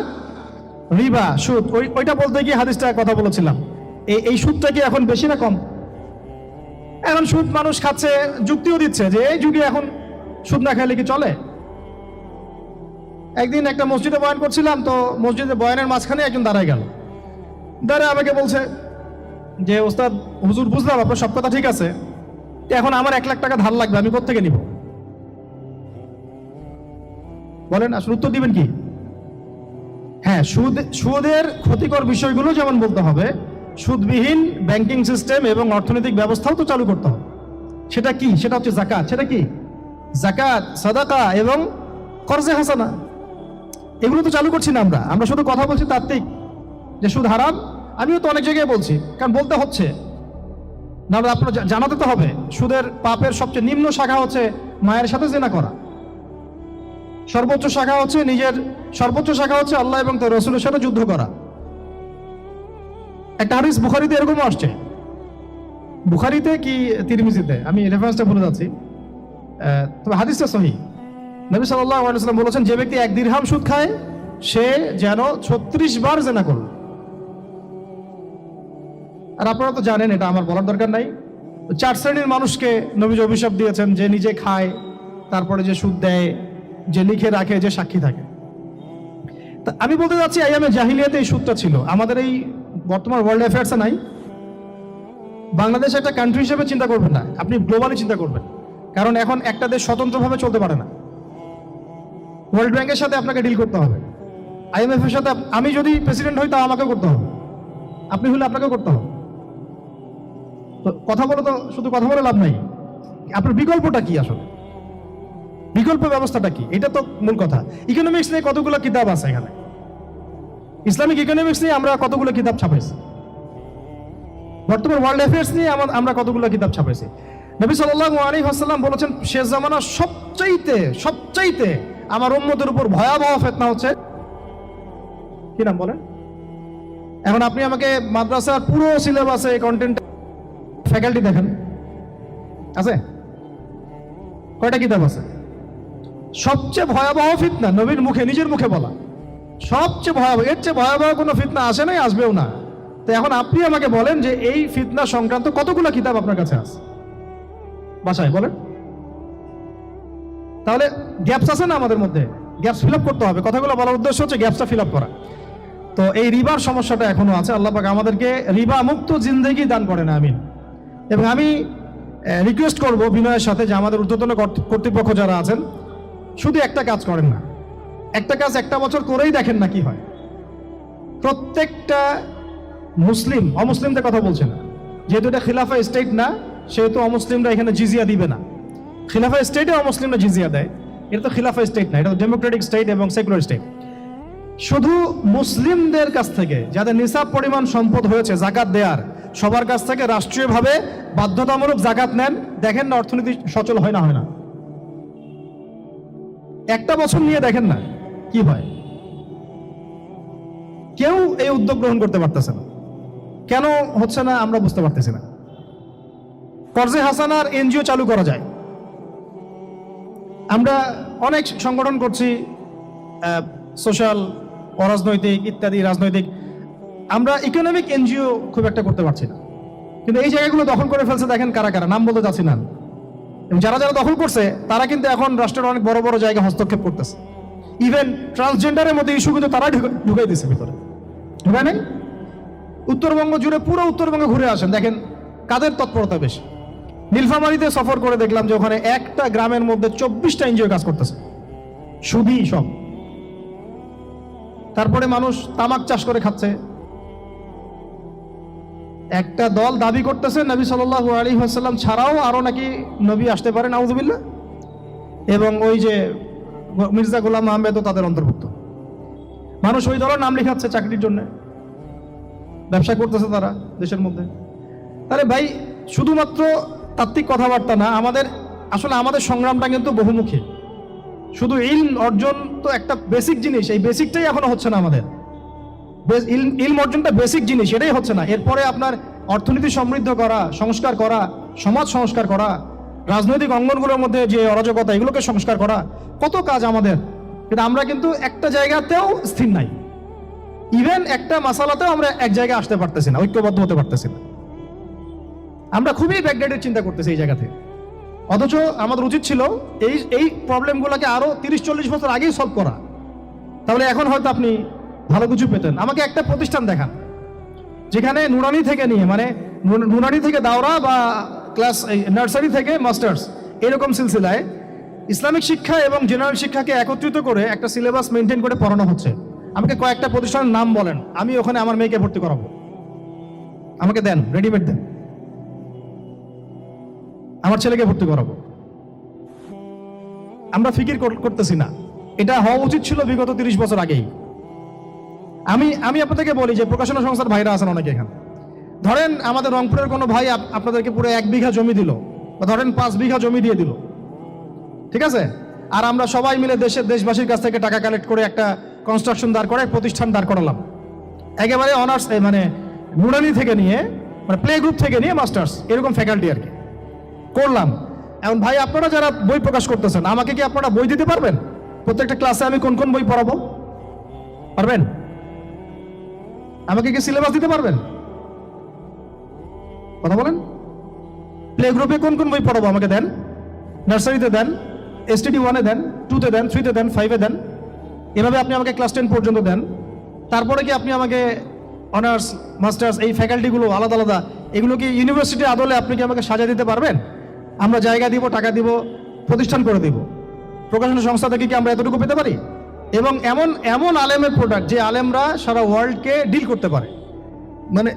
রিবা, সুদ। ওইটা বলতে গিয়ে হাদিসটা কথা বলেছিলাম। এই সুদটা কি এখন বেশি না কম? এখন সুদ মানুষ খাচ্ছে, যুক্তিও দিচ্ছে যে এই যুগে এখন সুদ না খাইলে কি চলে। একদিন একটা মসজিদে বয়ান করছিলাম, তো মসজিদে বয়ানের মাঝখানে একজন দাঁড়ায় গেল, দাঁড়ায় আমাকে বলছে যে ওস্তাদ হুজুর, বুঝলাম আপনার সব কথা ঠিক আছে, এখন আমার 1 লাখ টাকা ধার লাগবে, আমি কোত্থেকে নিব? বলেন, আসলে উত্তর দিবেন কি? হ্যাঁ, সুদের ক্ষতিকর বিষয়গুলো যেমন বলতে হবে, সুদবিহীন ব্যাংকিং সিস্টেম এবং অর্থনৈতিক ব্যবস্থাও তো চালু করতে হবে। সেটা কি? সেটা হচ্ছে যাকাত। সেটা কি? যাকাত, সাদাকা এবং কর্জে হাসানা। এগুলো তো চালু করছি না আমরা। আমরা শুধু কথা বলছি তাত্ত্বিক যে সুদ হারাম। আমিও তো অনেক জায়গায় বলছি, কারণ বলতে হচ্ছে, নাহলে আপনার জানাতে তো হবে। সুদের পাপের সবচেয়ে নিম্ন শাখা হচ্ছে মায়ের সাথে জিনা করা, সর্বোচ্চ শাখা হচ্ছে আল্লাহ এবং তার রাসূলের সাথে যুদ্ধ করা। একটা হাদিস বুখারীতে এরকম আসছে, বুখারীতে কি তিরমিজিতে, আমি রেফারেন্সটা ভুলে যাচ্ছি, তবে হাদিসটা সহিহ। নবী সাল্লাল্লাহু আলাইহি ওয়াসাল্লাম বলেছেন, যে ব্যক্তি 1 দিরহাম সুদ খায় সে যেন 36 বার জিনা করল। আর আপনারা তো জানেন, এটা আমার বলার দরকার নাই। 4 শ্রেণীর মানুষকে নবীজি অভিশাপ দিয়েছেন, যে নিজে খায়, তারপরে যে সুদ দেয়, যে লিখে রাখে, যে সাক্ষী থাকে। তা আমি বলতে যাচ্ছি, আইয়ামে জাহিলিয়াতে এই সুদটা ছিল, আমাদের এই বর্তমান ওয়ার্ল্ড অ্যাফেয়ার্সে নাই। বাংলাদেশ একটা কান্ট্রি হিসেবে চিন্তা করবেন না, আপনি গ্লোবালি চিন্তা করবেন। কারণ এখন একটা দেশ স্বতন্ত্রভাবে চলতে পারে না, ওয়ার্ল্ড ব্যাংকের সাথে আপনাকে ডিল করতে হবে, IMF এর সাথে। আমি যদি প্রেসিডেন্ট হই, তাও আমাকেও করতে হবে, আপনি হলে আপনাকেও করতে হবে। তো কথা বলে তো শুধু কথা বলে লাভ নাই। আপনার বিকল্পটা কি? আসলে বিকল্প ব্যবস্থাটা কি? এটা তো মূল কথা। ইকোনমিক্স নিয়ে কতগুলো কিতাব আছে এখানে, ইসলামিক ইকোনমিক্স নিয়ে আমরা কতগুলো কিতাব ছাপাইছি, বর্তমান ওয়ার্ল্ড অ্যাফেয়ার্স নিয়ে আমরা কতগুলো কিতাব ছাপাইছি। নবী সাল্লাল্লাহু আলাইহি ওয়াসাল্লাম বলেছেন, শেষ জামানা সবচাইতে আমার উম্মতের উপর ভয়াবহ ফিতনা হচ্ছে, কি নাম বলেন? এখন আপনি আমাকে মাদ্রাসার পুরো সিলেবাসে কন্টেন্ট ফ্যাকাল্টি দেখেন, আছে কয়টা কিতাব আছে? সবচেয়ে ভয়াবহ ফিতনা নবীর মুখে, নিজের মুখে বলা, সবচেয়ে ভয়াবহ। এর চেয়ে ভয়াবহ কোনো ফিতনা আসে নাই, আসবেও না। তো এখন আপনি আমাকে বলেন যে এই ফিতনা সংক্রান্ত কতগুলো কিতাব আপনার কাছে আছে বাসায়, বলেন। তাহলে গ্যাপস আছে না আমাদের মধ্যে? গ্যাপস ফিল আপ করতে হবে। কথাগুলো বলার উদ্দেশ্য হচ্ছে গ্যাপসটা ফিল আপ করা। তো এই রিবার সমস্যাটা এখনো আছে। আল্লাহ পাক আমাদেরকে রিবা মুক্ত জিন্দেগি দান করেন, আমিন। এবং আমি রিকোয়েস্ট করব বিনয়ের সাথে, যে আমাদের ঊর্ধ্বতন কর্তৃপক্ষ যারা আছেন, শুধু একটা কাজ করেন না, একটা কাজ 1টা বছর করেই দেখেন না কি হয়। প্রত্যেকটা মুসলিম, অমুসলিমদের কথা বলছে না, যেহেতু এটা খিলাফা স্টেট না, সেহেতু অমুসলিমরা এখানে জিজিয়া দিবে না। খিলাফা স্টেটে অমুসলিমরা জিজিয়া দেয়, এটা তো খিলাফা স্টেট না, এটা তো ডেমোক্রেটিক স্টেট এবং সেকুলার স্টেট। শুধু মুসলিমদের কাছ থেকে যাদের নিসাব পরিমাণ সম্পদ হয়েছে যাকাত দেয়ার, সবার কাছ থেকে রাষ্ট্রীয়ভাবে বাধ্যতামূলক যাকাত নেন, দেখেন না অর্থনীতি সচল হয় না? 1টা বছর নিয়ে দেখেন না কি হয়। কেউ এই উদ্যোগ গ্রহণ করতে পারতেছে না। কেন হচ্ছে না আমরা বুঝতে পারতেছি না। কর্জে হাসানার এনজিও চালু করা যায়। আমরা অনেক সংগঠন করছি, সোশ্যাল, অরাজনৈতিক ইত্যাদি, রাজনৈতিক। আমরা ইকোনমিক এনজিও খুব একটা করতে পারছি না। কিন্তু এই জায়গাগুলো দখল করে ফেলছে, দেখেন কারা কারা, নাম বলতে যাচ্ছি না। এবং যারা যারা দখল করছে তারা কিন্তু এখন রাষ্ট্রের অনেক বড় বড় জায়গায় হস্তক্ষেপ করতেছে। ইভেন ট্রান্সজেন্ডারের মধ্যে ইস্যু কিন্তু তারা ঢুকাই দিচ্ছে ভিতরে, ঢুকায় নাই? উত্তরবঙ্গ জুড়ে, পুরো উত্তরবঙ্গে ঘুরে আসেন, দেখেন কাদের তৎপরতা বেশি। নীলফামারীতে সফর করে দেখলাম যে ওখানে একটা গ্রামের মধ্যে 24টা এনজিও কাজ করতেছে, সুদী সব। তারপরে মানুষ তামাক চাষ করে খাচ্ছে, একটা দল দাবি করতেছে নবী সাল্লাল্লাহু আলাইহি ওয়াসাল্লাম ছাড়াও আরো নাকি নবী আসতে পারে, নাউযুবিল্লাহ। এবং ওই যে মির্জা গোলাম আহমেদও তাদের অন্তর্ভুক্ত। মানুষ ওই দলের নাম লেখাচ্ছে চাকরির জন্য, ব্যবসা করতেছে তারা দেশের মধ্যে। তাহলে ভাই শুধুমাত্র তাত্ত্বিক কথাবার্তা না, আমাদের সংগ্রামটা কিন্তু বহুমুখী। শুধু ইলম অর্জন তো একটা বেসিক জিনিস, এই বেসিকটাই এখনো হচ্ছে না আমাদের। ইলম অর্জনটা বেসিক জিনিস, এটাই হচ্ছে না। এরপরে আপনার অর্থনীতি সমৃদ্ধ করা, সংস্কার করা, সমাজ সংস্কার করা, রাজনৈতিক অঙ্গনগুলোর মধ্যে যে অরাজকতা, এগুলোকে সংস্কার করা, কত কাজ আমাদের। কিন্তু আমরা কিন্তু একটা জায়গাতেও স্থির নাই। ইভেন একটা মাসালাতেও আমরা এক জায়গায় আসতে পারতেছি না, ঐক্যবদ্ধ হতে পারতেছি না। আমরা খুবই ব্যাকডেটেড চিন্তা করতেছি এই জায়গাতে। অথচ আমাদের উচিত ছিল এই প্রবলেমগুলোকে আরো 30-40 বছর আগেই সলভ করা। তাহলে এখন হয়তো আপনি ভালো কিছু পেতেন। আমাকে একটা প্রতিষ্ঠান দেখান যেখানে নুরানি থেকে নিয়ে, মানে নুরানি থেকে দাওরা বা ক্লাস নার্সারি থেকে মাস্টার্স, এরকম সিলসিলায় ইসলামিক শিক্ষা এবং জেনারেল শিক্ষাকে একত্রিত করে একটা সিলেবাস মেনটেন করে পড়ানো হচ্ছে। আমাকে কয়েকটা প্রতিষ্ঠানের নাম বলেন, আমি ওখানে আমার মেয়েকে ভর্তি করাবো। আমাকে দেন, রেডিমেড দেন, আমার ছেলেকে ভর্তি করাবো। আমরা ফিকির করতেছি না। এটা হওয়া উচিত ছিল বিগত 30 বছর আগেই। আমি আপনাদেরকে বলি যে প্রকাশনা সংস্থার ভাইরা আছেন অনেকে এখানে। ধরেন আমাদের রংপুরের কোনো ভাই আপনাদেরকে পুরো 1 বিঘা জমি দিল, বা ধরেন 5 বিঘা জমি দিয়ে দিল, ঠিক আছে? আর আমরা সবাই মিলে দেশবাসীর কাছ থেকে টাকা কালেক্ট করে একটা কনস্ট্রাকশন দাঁড় করে প্রতিষ্ঠান দাঁড় করালাম, একেবারে অনার্স, মানে নুরানি থেকে নিয়ে, মানে প্লে গ্রুপ থেকে নিয়ে মাস্টার্স, এরকম ফ্যাকাল্টি আর কি করলাম। এখন ভাই আপনারা যারা বই প্রকাশ করতেছেন, আমাকে কি আপনারা বই দিতে পারবেন? প্রত্যেকটা ক্লাসে আমি কোন কোন বই পড়াবো পারবেন? আমাকে কি সিলেবাস দিতে পারবেন? কথা বলেন। প্লে গ্রুপে কোন কোন বই পড়াবো আমাকে দেন। নার্সারিতে দেন, STD 1-এ দেন, 2-তে দেন, 3-তে দেন, 5-এ দেন। এভাবে আপনি আমাকে ক্লাস 10 পর্যন্ত দেন। তারপরে কি আপনি আমাকে অনার্স, মাস্টার্স, এই ফ্যাকাল্টিগুলো আলাদা আলাদা, এগুলো কি ইউনিভার্সিটির আদলে আপনি কি আমাকে সাজা দিতে পারবেন? আমরা জায়গা দিব, টাকা দিব, প্রতিষ্ঠান করে দিব। প্রকাশনা সংস্থা থেকে কি আমরা এতটুকু পেতে পারি? এবং এমন এমন আলেমের প্রোডাক্ট, যে আলেমরা সারা ওয়ার্ল্ডকে ডিল করতে পারে, মানে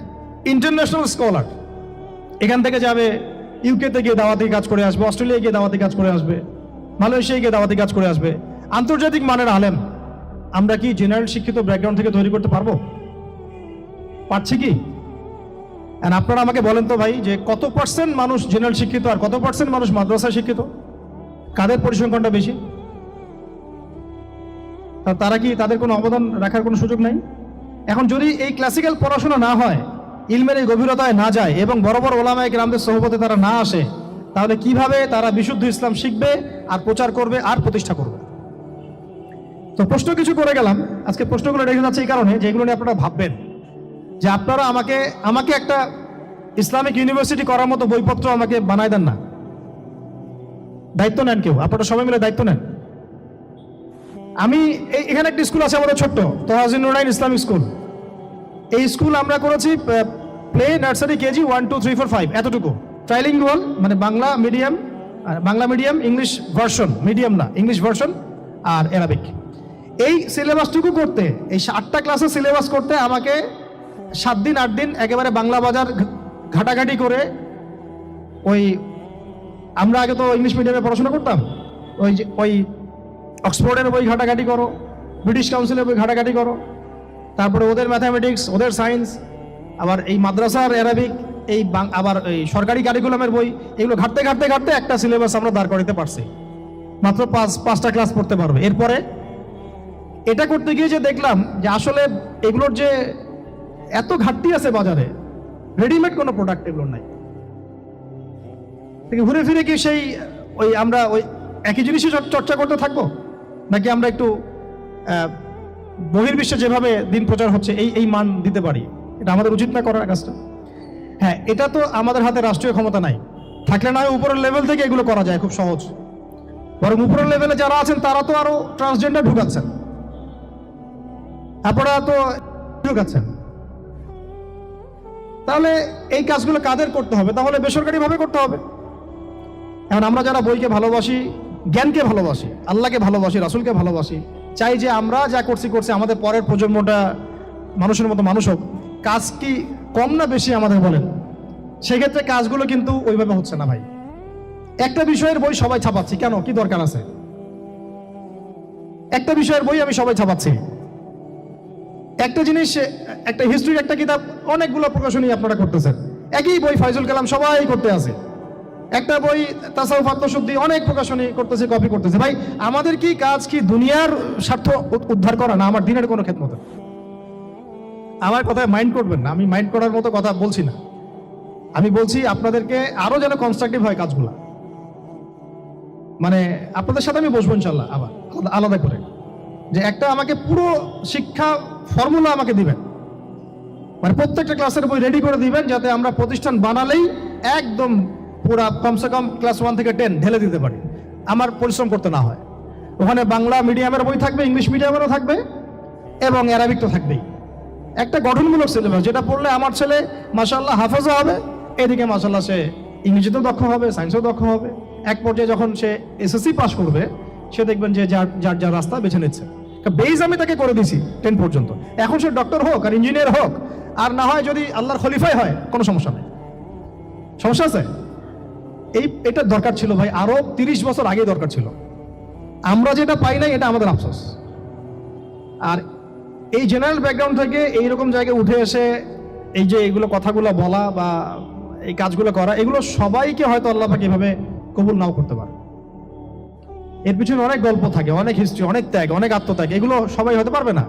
ইন্টারন্যাশনাল স্কলার। এখান থেকে যাবে ইউকেতে গিয়ে দাওয়াতি কাজ করে আসবে, অস্ট্রেলিয়ায় গিয়ে দাওয়াতি কাজ করে আসবে, মালয়েশিয়ায় গিয়ে দাওয়াতি কাজ করে আসবে, আন্তর্জাতিক মানের আলেম। আমরা কি জেনারেল শিক্ষিত ব্যাকগ্রাউন্ড থেকে তৈরি করতে পারবো? পারছি কি? আপনারা আমাকে বলেন তো ভাই, যে কত পার্সেন্ট মানুষ জেনারেল শিক্ষিত আর কত পার্সেন্ট মানুষ মাদ্রাসা শিক্ষিত? কাদের পরিসংখ্যানটা বেশি? তারা কি, তাদের কোনো অবদান রাখার কোনো সুযোগ নাই? এখন যদি এই ক্লাসিক্যাল পড়াশোনা না হয়, ইলমের এই গভীরতায় না যায়, এবং বড় বড় ওলামায়ে কেরামদের সোহবতে তারা না আসে, তাহলে কিভাবে তারা বিশুদ্ধ ইসলাম শিখবে আর প্রচার করবে আর প্রতিষ্ঠা করবে? তো প্রশ্ন কিছু করে গেলাম। আজকে প্রশ্নগুলো রেখে যাচ্ছে এই কারণে যে এগুলো নিয়ে আপনারা ভাববেন, যে আপনারা আমাকে একটা ইসলামিক ইউনিভার্সিটি করার মতো বইপত্র আমাকে বানায় দেন না। দায়িত্ব নেন কেউ, আপনারা সবাই মিলে দায়িত্ব নেন। আমি এখানে একটা স্কুল আছে আমাদের ছোট্ট, তহাজিন নুরাইন ইসলামিক স্কুল। এই স্কুল আমরা করেছি প্লে, নার্সারি, কেজি 1, 2, 3, 4, 5, এতটুকু। ট্রাইলিঙ্গুয়াল, মানে Bangla medium, English version, medium না, ইংলিশ ভার্সন আর অ্যারাবিক। এই সিলেবাসটুকু করতে, এই 8টা ক্লাসের সিলেবাস করতে আমাকে 7 দিন 8 দিন একেবারে বাংলা বাজার ঘাটাঘাটি করে, আমরা আগে তো ইংলিশ মিডিয়ামে পড়াশোনা করতাম, ওই অক্সফোর্ডের বই ঘাটাঘাটি করো, ব্রিটিশ কাউন্সিলের বই ঘাটাঘাটি করো, তারপরে ওদের ম্যাথামেটিক্স, ওদের সায়েন্স, আবার এই মাদ্রাসার অ্যারাবিক, আবার এই সরকারি কারিকুলামের বই, এগুলো ঘাটতে ঘাটতে ঘাটতে একটা সিলেবাস আমরা দাঁড় করাতে পারছি। মাত্র 5টা ক্লাস পড়তে পারবে। এরপরে এটা করতে গিয়ে যে দেখলাম যে আসলে এগুলোর যে এত ঘাটতি আছে বাজারে, রেডিমেড কোনো প্রোডাক্ট এগুলোর নাই। ঘুরে ফিরে কি সেই আমরা একই জিনিসই চর্চা করতে থাকবো, নাকি আমরা একটু বহির্বিশ্বে যেভাবে দিন প্রচার হচ্ছে এই মান দিতে পারি? এটা আমাদের উচিত না করার কাজটা? হ্যাঁ, এটা তো আমাদের হাতে রাষ্ট্রীয় ক্ষমতা নাই। থাকলে না হয় উপরের লেভেল থেকে এগুলো করা যায়, খুব সহজ। বরং উপরের লেভেলে যারা আছেন তারা তো আরো ট্রান্সজেন্ডার ঢুকাচ্ছেন, আপনারা তো ঢুকাচ্ছেন। তাহলে এই কাজগুলো কাদের করতে হবে? তাহলে বেসরকারি ভাবে করতে হবে। এখন আমরা যারা বইকে ভালোবাসি, জ্ঞানকে ভালোবাসি, আল্লাহকে ভালোবাসি, রাসূলকে ভালোবাসি, চাই যে আমরা যা করছি আমাদের পরের প্রজন্মটা মানুষের মতো মানুষ হোক। কাজ কি কম না বেশি আমাদের বলেন? সেক্ষেত্রে কাজগুলো কিন্তু ওইভাবে হচ্ছে না ভাই। একটা বিষয়ের বই সবাই ছাপাচ্ছি, কেন? কি দরকার আছে? একটা বিষয়ের বই আমি সবাই ছাপাচ্ছি। একটা জিনিস, একটা হিস্ট্রির একটা কিতাব অনেকগুলো প্রকাশনী আপনারা করতেছেন, একই বই ফাইজুল কালাম সবাই করতে আছে। একটা বই তাসাউফ আত্মশুদ্ধি অনেক প্রকাশনী করতেছে, কপি করতেছে। ভাই আমাদের কি কাজ কি দুনিয়ার স্বার্থ উদ্ধার করা, না আমার দিনের কোনো খেদমত? আমার কথায় মাইন্ড করবেন না, আমি মাইন্ড করার মতো কথা বলছি না। আমি বলছি আপনাদেরকে আরো যেন কনস্ট্রাকটিভ হয় কাজগুলা। মানে আপনাদের সাথে আমি বসবো ইনশাল্লাহ আবার আলাদা করে, যে একটা আমাকে পুরো শিক্ষা ফর্মুলা আমাকে দিবেন, মানে প্রত্যেকটা ক্লাসের বই রেডি করে দিবেন, যাতে আমরা প্রতিষ্ঠান বানালেই একদম পুরা কমসে কম ক্লাস 1 থেকে 10 ঢেলে দিতে পারি, আমার পরিশ্রম করতে না হয়। ওখানে বাংলা মিডিয়ামের বই থাকবে, ইংলিশ মিডিয়ামেরও থাকবে, এবং অ্যারাবিক তো থাকবেই। একটা গঠনমূলক সিলেবাস, যেটা পড়লে আমার ছেলে মাশাআল্লাহ হাফেজও হবে, এদিকে মাশাআল্লাহ সে ইংরেজিতেও দক্ষ হবে, সায়েন্সেও দক্ষ হবে। এক পর্যায়ে যখন সে এসএসসি পাস করবে, সে দেখবেন যে যার যার রাস্তা বেছে নিচ্ছে। বেজ আমি তাকে করে দিছি 10 পর্যন্ত। এখন সে ডক্টর হোক আর ইঞ্জিনিয়ার হোক, আর না হয় যদি আল্লাহর খলিফাই হয়, কোনো সমস্যা নেই। সমস্যা আছে? এটা দরকার ছিল ভাই, আরো 30 বছর আগে দরকার ছিল। আমরা যেটা পাই নাই, এটা আমাদের আফসোস। আর এই জেনারেল ব্যাকগ্রাউন্ড থেকে এইরকম জায়গায় উঠে এসে এই যে এইগুলো কথাগুলো বলা বা এই কাজগুলো করা, এগুলো সবাইকে হয়তো আল্লাহ পাক এভাবে কবুল নাও করতে পারে। এর পিছনে অনেক গল্প থাকে, অনেক হিস্ট্রি, অনেক ত্যাগ, অনেক আত্মত্যাগ, এগুলো সবাই হতে পারবে না।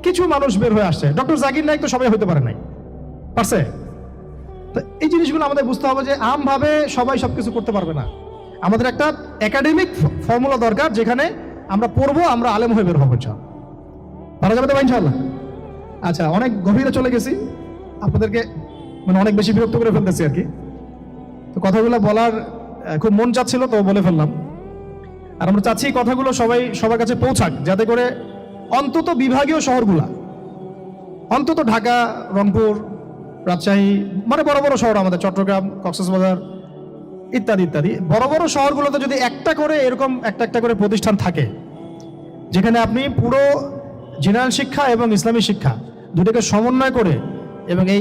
কিছু মানুষ বের হয়ে আসছে, ডক্টর জাকির নাইক তো সবাই হতে পারে নাই, পারছে? তো এই জিনিসগুলো আমাদের বুঝতে হবে যে আমভাবে সবাই সবকিছু করতে পারবে না। আমাদের একটা একাডেমিক ফর্মুলা দরকার, যেখানে আমরা পড়বো, আমরা আলেম হয়ে বের হবো। পারা যাবে তো ভাই ইনশাআল্লাহ? আচ্ছা, অনেক গভীরে চলে গেছি, আপনাদেরকে মানে অনেক বেশি বিরক্ত করে ফেলতেছি আর কি। তো কথাগুলো বলার খুব মন চাচ্ছিল, তো বলে ফেললাম। আর আমরা চাচ্ছি কথাগুলো সবার কাছে পৌঁছাক, যাতে করে অন্তত বিভাগীয় শহরগুলা, অন্তত ঢাকা, রংপুর, রাজশাহী, মানে বড় বড় শহর আমাদের, চট্টগ্রাম, কক্সবাজার ইত্যাদি ইত্যাদি বড় বড় শহরগুলোতে যদি একটা করে এরকম একটা করে প্রতিষ্ঠান থাকে, যেখানে আপনি পুরো জেনারেল শিক্ষা এবং ইসলামী শিক্ষা দুটোকে সমন্বয় করে, এবং এই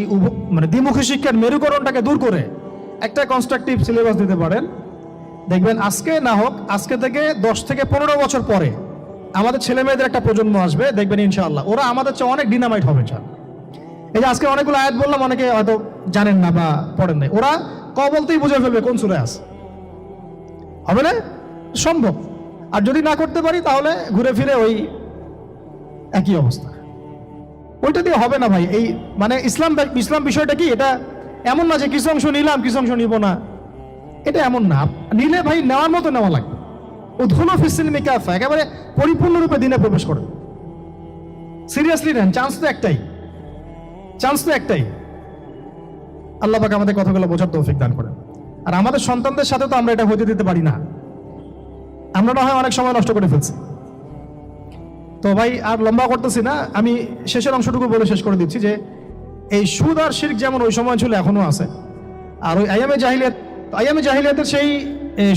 মানে দ্বিমুখী শিক্ষার মেরুকরণটাকে দূর করে একটা কনস্ট্রাকটিভ সিলেবাস দিতে পারেন, দেখবেন আজকে না হোক, আজকে থেকে 10 থেকে 15 বছর পরে আমাদের ছেলে মেয়েদের একটা প্রজন্ম আসবে, দেখবেন ইনশাআল্লাহ ওরা আমাদের চেয়ে অনেক ডিনামাইট হবে। এই যে আজকে অনেকগুলো আয়াত বললাম, অনেকে হয়তো জানেন না বা পড়েন নাই, ওরা ক বলতেই বুঝে ফেলবে কোন সূরায় আছে। হবে না? সম্ভব। আর যদি না করতে পারি, তাহলে ঘুরে ফিরে ওই একই অবস্থা। ওইটা দিয়ে হবে না ভাই। এই মানে ইসলাম বিষয়টা কি, এটা এমন না যে কিছু অংশ নিলাম কিছু অংশ নিব না, এটা এমন না। নিলে ভাই নেওয়ার মতো নেওয়া লাগবে। উদ্ঘুল ফিসিলমি কাফা, একেবারে পরিপূর্ণরূপে দিনে প্রবেশ করে সিরিয়াসলি নেন। চান্স তো একটাই। আল্লাহ পাক আমাদের কথাগুলো বোঝার তৌফিক দান করেন। আর আমাদের সন্তানদের সাথে তো আমরা এটা হতে দিতে পারি না। আমরা না হয় অনেক সময় নষ্ট করে ফেলছি। তো ভাই আর লম্বা করতেছি না, আমি শেষের অংশটুকু বলে শেষ করে দিচ্ছি যে এই সুদ আর শিরক যেমন ওই সময় ছিল, এখনো আছে। আর ওই আইয়ামে জাহিলিয়াতের সেই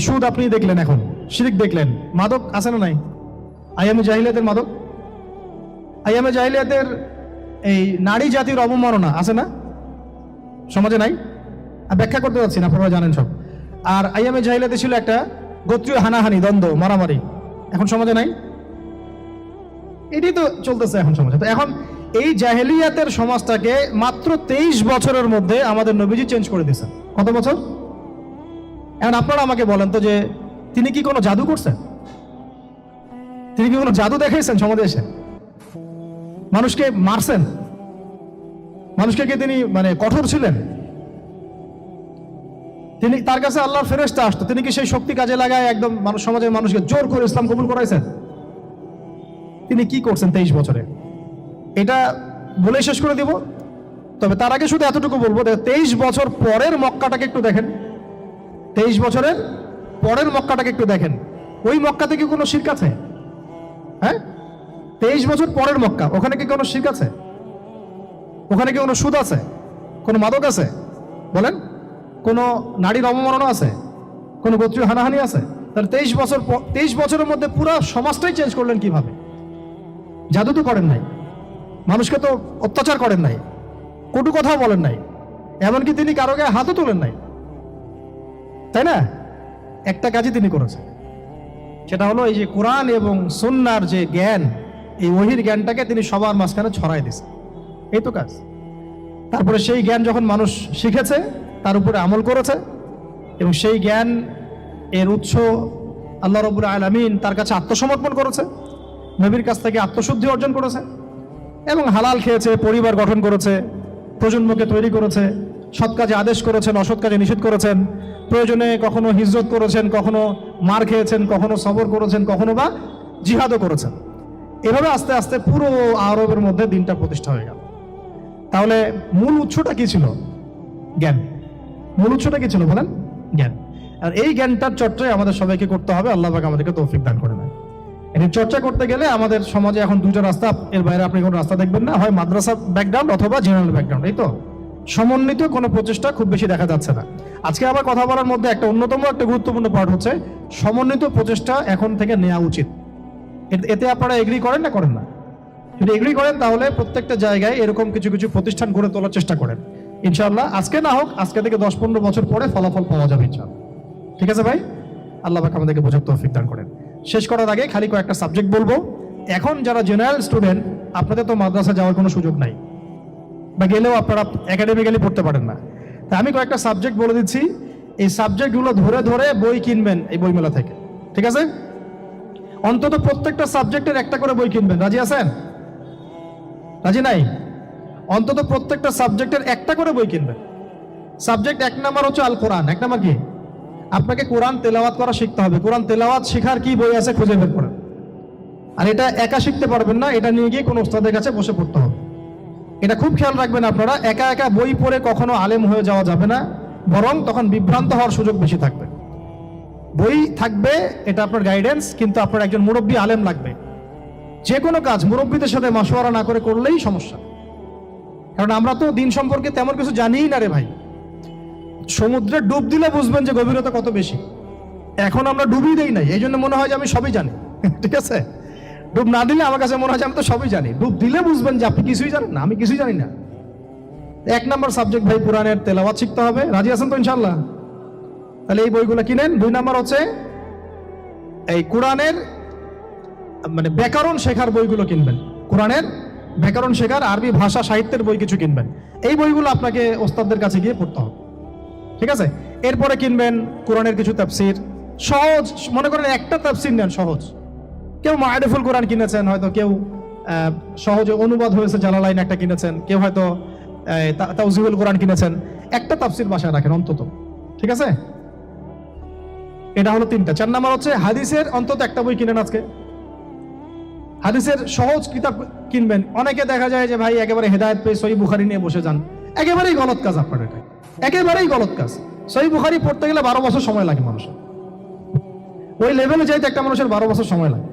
সুদ আপনি দেখলেন, এখন শিরক দেখলেন, মাদক আছে না নাই? আইয়ামে জাহিলিয়াতের মাদক, আইয়ামে জাহিলিয়াতের এই নারী জাতির অবমাননা আছে না সমাজে? নাই? ব্যাখ্যা করতে যাচ্ছি না, আপনারা জানেন সব। আর আইয়ামে জাহিলিয়াতে ছিল একটা গোত্রীয় হানাহানি, দ্বন্দ্ব, মারামারি, এখন সমাজে নাই? এটাই তো চলতেছে এখন সমাজে। তো এখন এই জাহেলিয়াতের সমাজটাকে মাত্র 23 বছরের মধ্যে আমাদের নবীজি চেঞ্জ করে দিয়েছেন। কত বছর? এখন আপনারা আমাকে বলেন তো, যে তিনি কি কোনো জাদু করছেন? তিনি কি কোনো জাদু দেখাইছেন সমাজে এসে? মানুষকে মারছেন? মানুষকে কি তিনি মানে কঠোর ছিলেন? তিনি, তার কাছে আল্লাহর ফেরেশতা আসতো, তিনি কি সেই শক্তি কাজে লাগায় একদম সমাজের মানুষকে জোর করে ইসলাম কবুল করাইছেন? তিনি কি করছেন 23 বছরে? এটা বলে শেষ করে দিব। তবে তার আগে শুধু এতটুকু বলবো, 23 বছর পরের মক্কাটাকে একটু দেখেন। 23 বছরের পরের মক্কাটাকে একটু দেখেন। ওই মক্কাতে কি কোনো শিরক আছে? হ্যাঁ, 23 বছর পরের মক্কা, ওখানে কি কোনো শিরক আছে? ওখানে কি কোনো সুদ আছে? কোনো মাদক আছে? বলেন। কোনো নারীর অবমাননা আছে? কোনো গোত্রীয় হানাহানি আছে? তাহলে 23 বছরের মধ্যে পুরো সমাজটাই চেঞ্জ করলেন কিভাবে? জাদু তো করেন নাই, মানুষকে তো অত্যাচার করেন নাই, কটু কথাও বলেন নাই, এমনকি তিনি কারো গায়ে হাতও তোলেন নাই, তাই না? একটা কাজই তিনি করেছেন, সেটা হলো এই যে কোরআন এবং সুন্নাহর যে জ্ঞান, এই ওহীর জ্ঞানটাকে তিনি সবার মাঝখানে ছড়াই দিয়েছেন, এই তো কাজ। তারপরে সেই জ্ঞান যখন মানুষ শিখেছে, তার উপরে আমল করেছে, এবং সেই জ্ঞান এর উৎস আল্লাহ রাব্বুল আলামিন তার কাছে আত্মসমর্পণ করেছে, নবীর কাছ থেকে আত্মশুদ্ধি অর্জন করেছে, এবং হালাল খেয়েছে, পরিবার গঠন করেছে, প্রজন্মকে তৈরি করেছে, সৎ কাজে আদেশ করেছেন, অসৎ কাজে নিষেধ করেছেন, প্রয়োজনে কখনো হিজরত করেছেন, কখনো মার খেয়েছেন, কখনো সবর করেছেন, কখনো বা জিহাদও করেছেন। এভাবে আস্তে আস্তে পুরো আরবের মধ্যে দিনটা প্রতিষ্ঠা হয়ে গেল। তাহলে মূল উৎসটা কি ছিল? জ্ঞান। মূল উৎসটা কি ছিল বলেন? জ্ঞান। আর এই জ্ঞানটার চর্চাই আমাদের সবাইকে করতে হবে। আল্লাহ পাক আমাদেরকে তৌফিক দান করে দেন। এর চর্চা করতে গেলে আমাদের সমাজে এখন দুটো রাস্তা, এর বাইরে আপনি কোনো রাস্তা দেখবেন না, হয় মাদ্রাসা ব্যাকগ্রাউন্ড অথবা জেনারেল ব্যাকগ্রাউন্ড, এই তো। সমন্বিত কোনো প্রচেষ্টা খুব বেশি দেখা যাচ্ছে না। আজকে আবার কথা বলার মধ্যে একটা অন্যতম একটা গুরুত্বপূর্ণ পার্ট হচ্ছে সমন্বিত প্রচেষ্টা এখন থেকে নেওয়া উচিত। এতে আপনারা এগ্রি করেন না করেন না? যদি এগ্রি করেন তাহলে প্রত্যেকটা জায়গায় এরকম কিছু কিছু প্রতিষ্ঠান গড়ে তোলার চেষ্টা করেন। ইনশাআল্লাহ আজকে না হোক, আজকে থেকে 10-15 বছর পরে ফলাফল পাওয়া যাবে ইনশাআল্লাহ। ঠিক আছে ভাই? আল্লাহ পাক আমাদেরকে বোঝার তৌফিক দান করেন। শেষ করার আগে খালি কয়েকটা সাবজেক্ট বলবো। এখন যারা জেনারেল স্টুডেন্ট, আপনাদের তো মাদ্রাসা যাওয়ার কোনো সুযোগ নাই, বা গেলেও আপনারা একাডেমিক্যালি পড়তে পারেন না। তা আমি কয়েকটা সাবজেক্ট বলে দিচ্ছি, এই সাবজেক্টগুলো ধরে ধরে বই কিনবেন এই বইমেলা থেকে, ঠিক আছে? অন্তত প্রত্যেকটা সাবজেক্টের একটা করে বই কিনবেন। রাজি আছেন? রাজি নাই? অন্তত প্রত্যেকটা সাবজেক্টের একটা করে বই কিনবেন। সাবজেক্ট 1 নাম্বার হচ্ছে আল কোরআন। 1 নাম্বার কি? আপনাকে কোরআন তেলাওয়াত করা শিখতে হবে। কোরআন তেলাওয়াত শেখার কি বই আছে খুঁজে বের করেন। আর এটা একা শিখতে পারবেন না, এটা নিয়ে গিয়ে কোনো ওস্তাদের কাছে বসে পড়তে হবে। এটা খুব খেয়াল রাখবেন আপনারা, একা একা বই পড়ে কখনো আলেম হয়ে যাওয়া যাবে না, বরং তখন বিভ্রান্ত হওয়ার সুযোগ বেশি থাকবে। বই থাকবে, এটা আপনার গাইডেন্স, কিন্তু আপনার একজন মুরব্বী আলেম লাগবে। যে কোনো কাজ মুরব্বীদের সাথে মাশওয়ারা না করে করলেই সমস্যা। কারণ আমরা তো দিন সম্পর্কে তেমন কিছু জানিই না রে ভাই। সমুদ্রে ডুব দিলে বুঝবেন যে গভীরতা কত বেশি। এখন আমরা ডুবই দেই নাই, এই জন্য মনে হয় যে আমি সবই জানি। ঠিক আছে? ডুব না দিলে আমার কাছে মনে হয় যে আমি তো সবই জানি। ডুব দিলে বুঝবেন যে আপনি কিছুই জানেন না, আমি কিছুই জানি না। 1 নাম্বার সাবজেক্ট ভাই কোরআনের তেলাওয়াত শিখতে হবে। রাজি আছেন তো ইনশাআল্লাহ? তাহলে এই বইগুলো কিনেন। 2 নাম্বার হচ্ছে এই কোরআনের মানে ব্যাকরণ শেখার বইগুলো কিনবেন। কোরআনের ব্যাকরণ শেখার আরবি ভাষা সাহিত্যের বই কিছু কিনবেন। এই বইগুলো আপনাকে ওস্তাদদের কাছে গিয়ে পড়তে হবে, ঠিক আছে? এরপরে কিনবেন কোরআনের কিছু তাফসীর, সহজ। মনে করেন একটা তাফসীর নেন সহজ। কেউ মারিফুল কোরআন কিনেছেন, হয়তো কেউ সহজে অনুবাদ হয়েছে জালালাইন একটা কিনেছেন, কেউ হয়তো তাওজিহুল কোরআন কিনেছেন। একটা তাফসীর বাসায় রাখেন অন্তত, ঠিক আছে? এটা হলো 3টা। 4 নাম্বার হচ্ছে হাদিসের অন্তত একটা বই কিনেন আজকে। হাদিসের সহজ কিতাব কিনবেন। অনেকে দেখা যায় যে ভাই একেবারে হেদায়েত পেয়ে সহিহ বুখারী নিয়ে বসে যান। একেবারেই গলত কাজ আপনার, এটা একেবারেই গলত কাজ। সহিহ বুখারী পড়তে গেলে 12 বছর সময় লাগে মানুষের। ওই লেভেলে যাইতে একটা মানুষের 12 বছর সময় লাগে।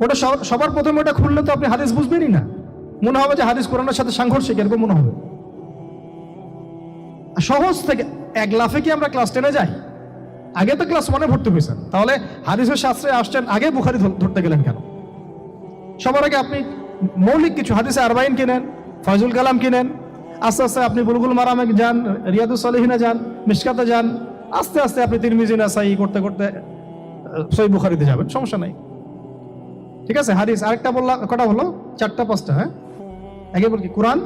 ওটা সবার প্রথমে ওটা খুললে তো আপনি হাদিস বুঝবেনই না। মনে হবে যে হাদিস কোরআনের সাথে সাংঘর্ষিক, এরকম মনে হবে। সহজ থেকে এক লাফে কি আমরা ক্লাস 10-এ যাই? আগে তো ক্লাস 1-এ ভর্তি হয়েছেন, তাহলে হাদিসের শাস্ত্রে আসছেন, আগে বুখারী ধরতে গেলেন কেন? সবার আগে আপনি মৌলিক কিছু হাদিসে আরবাইন কিনেন, ফয়জুল কালাম কিনেন, আস্তে আস্তে আপনি বুলুগুল মারামে যান, রিয়াদুস সালিহিনে যান, মিশকাতে যান, আস্তে আস্তে আপনি তিরমিজি নাসাই করতে করতে সহিহ বুখারীতে যাবেন, সমস্যা নাই। ঠিক আছে? হাদিস আরেকটা বললাম, কটা হলো? 4টা-5টা। হ্যাঁ, আগে বল কি? কোরআন,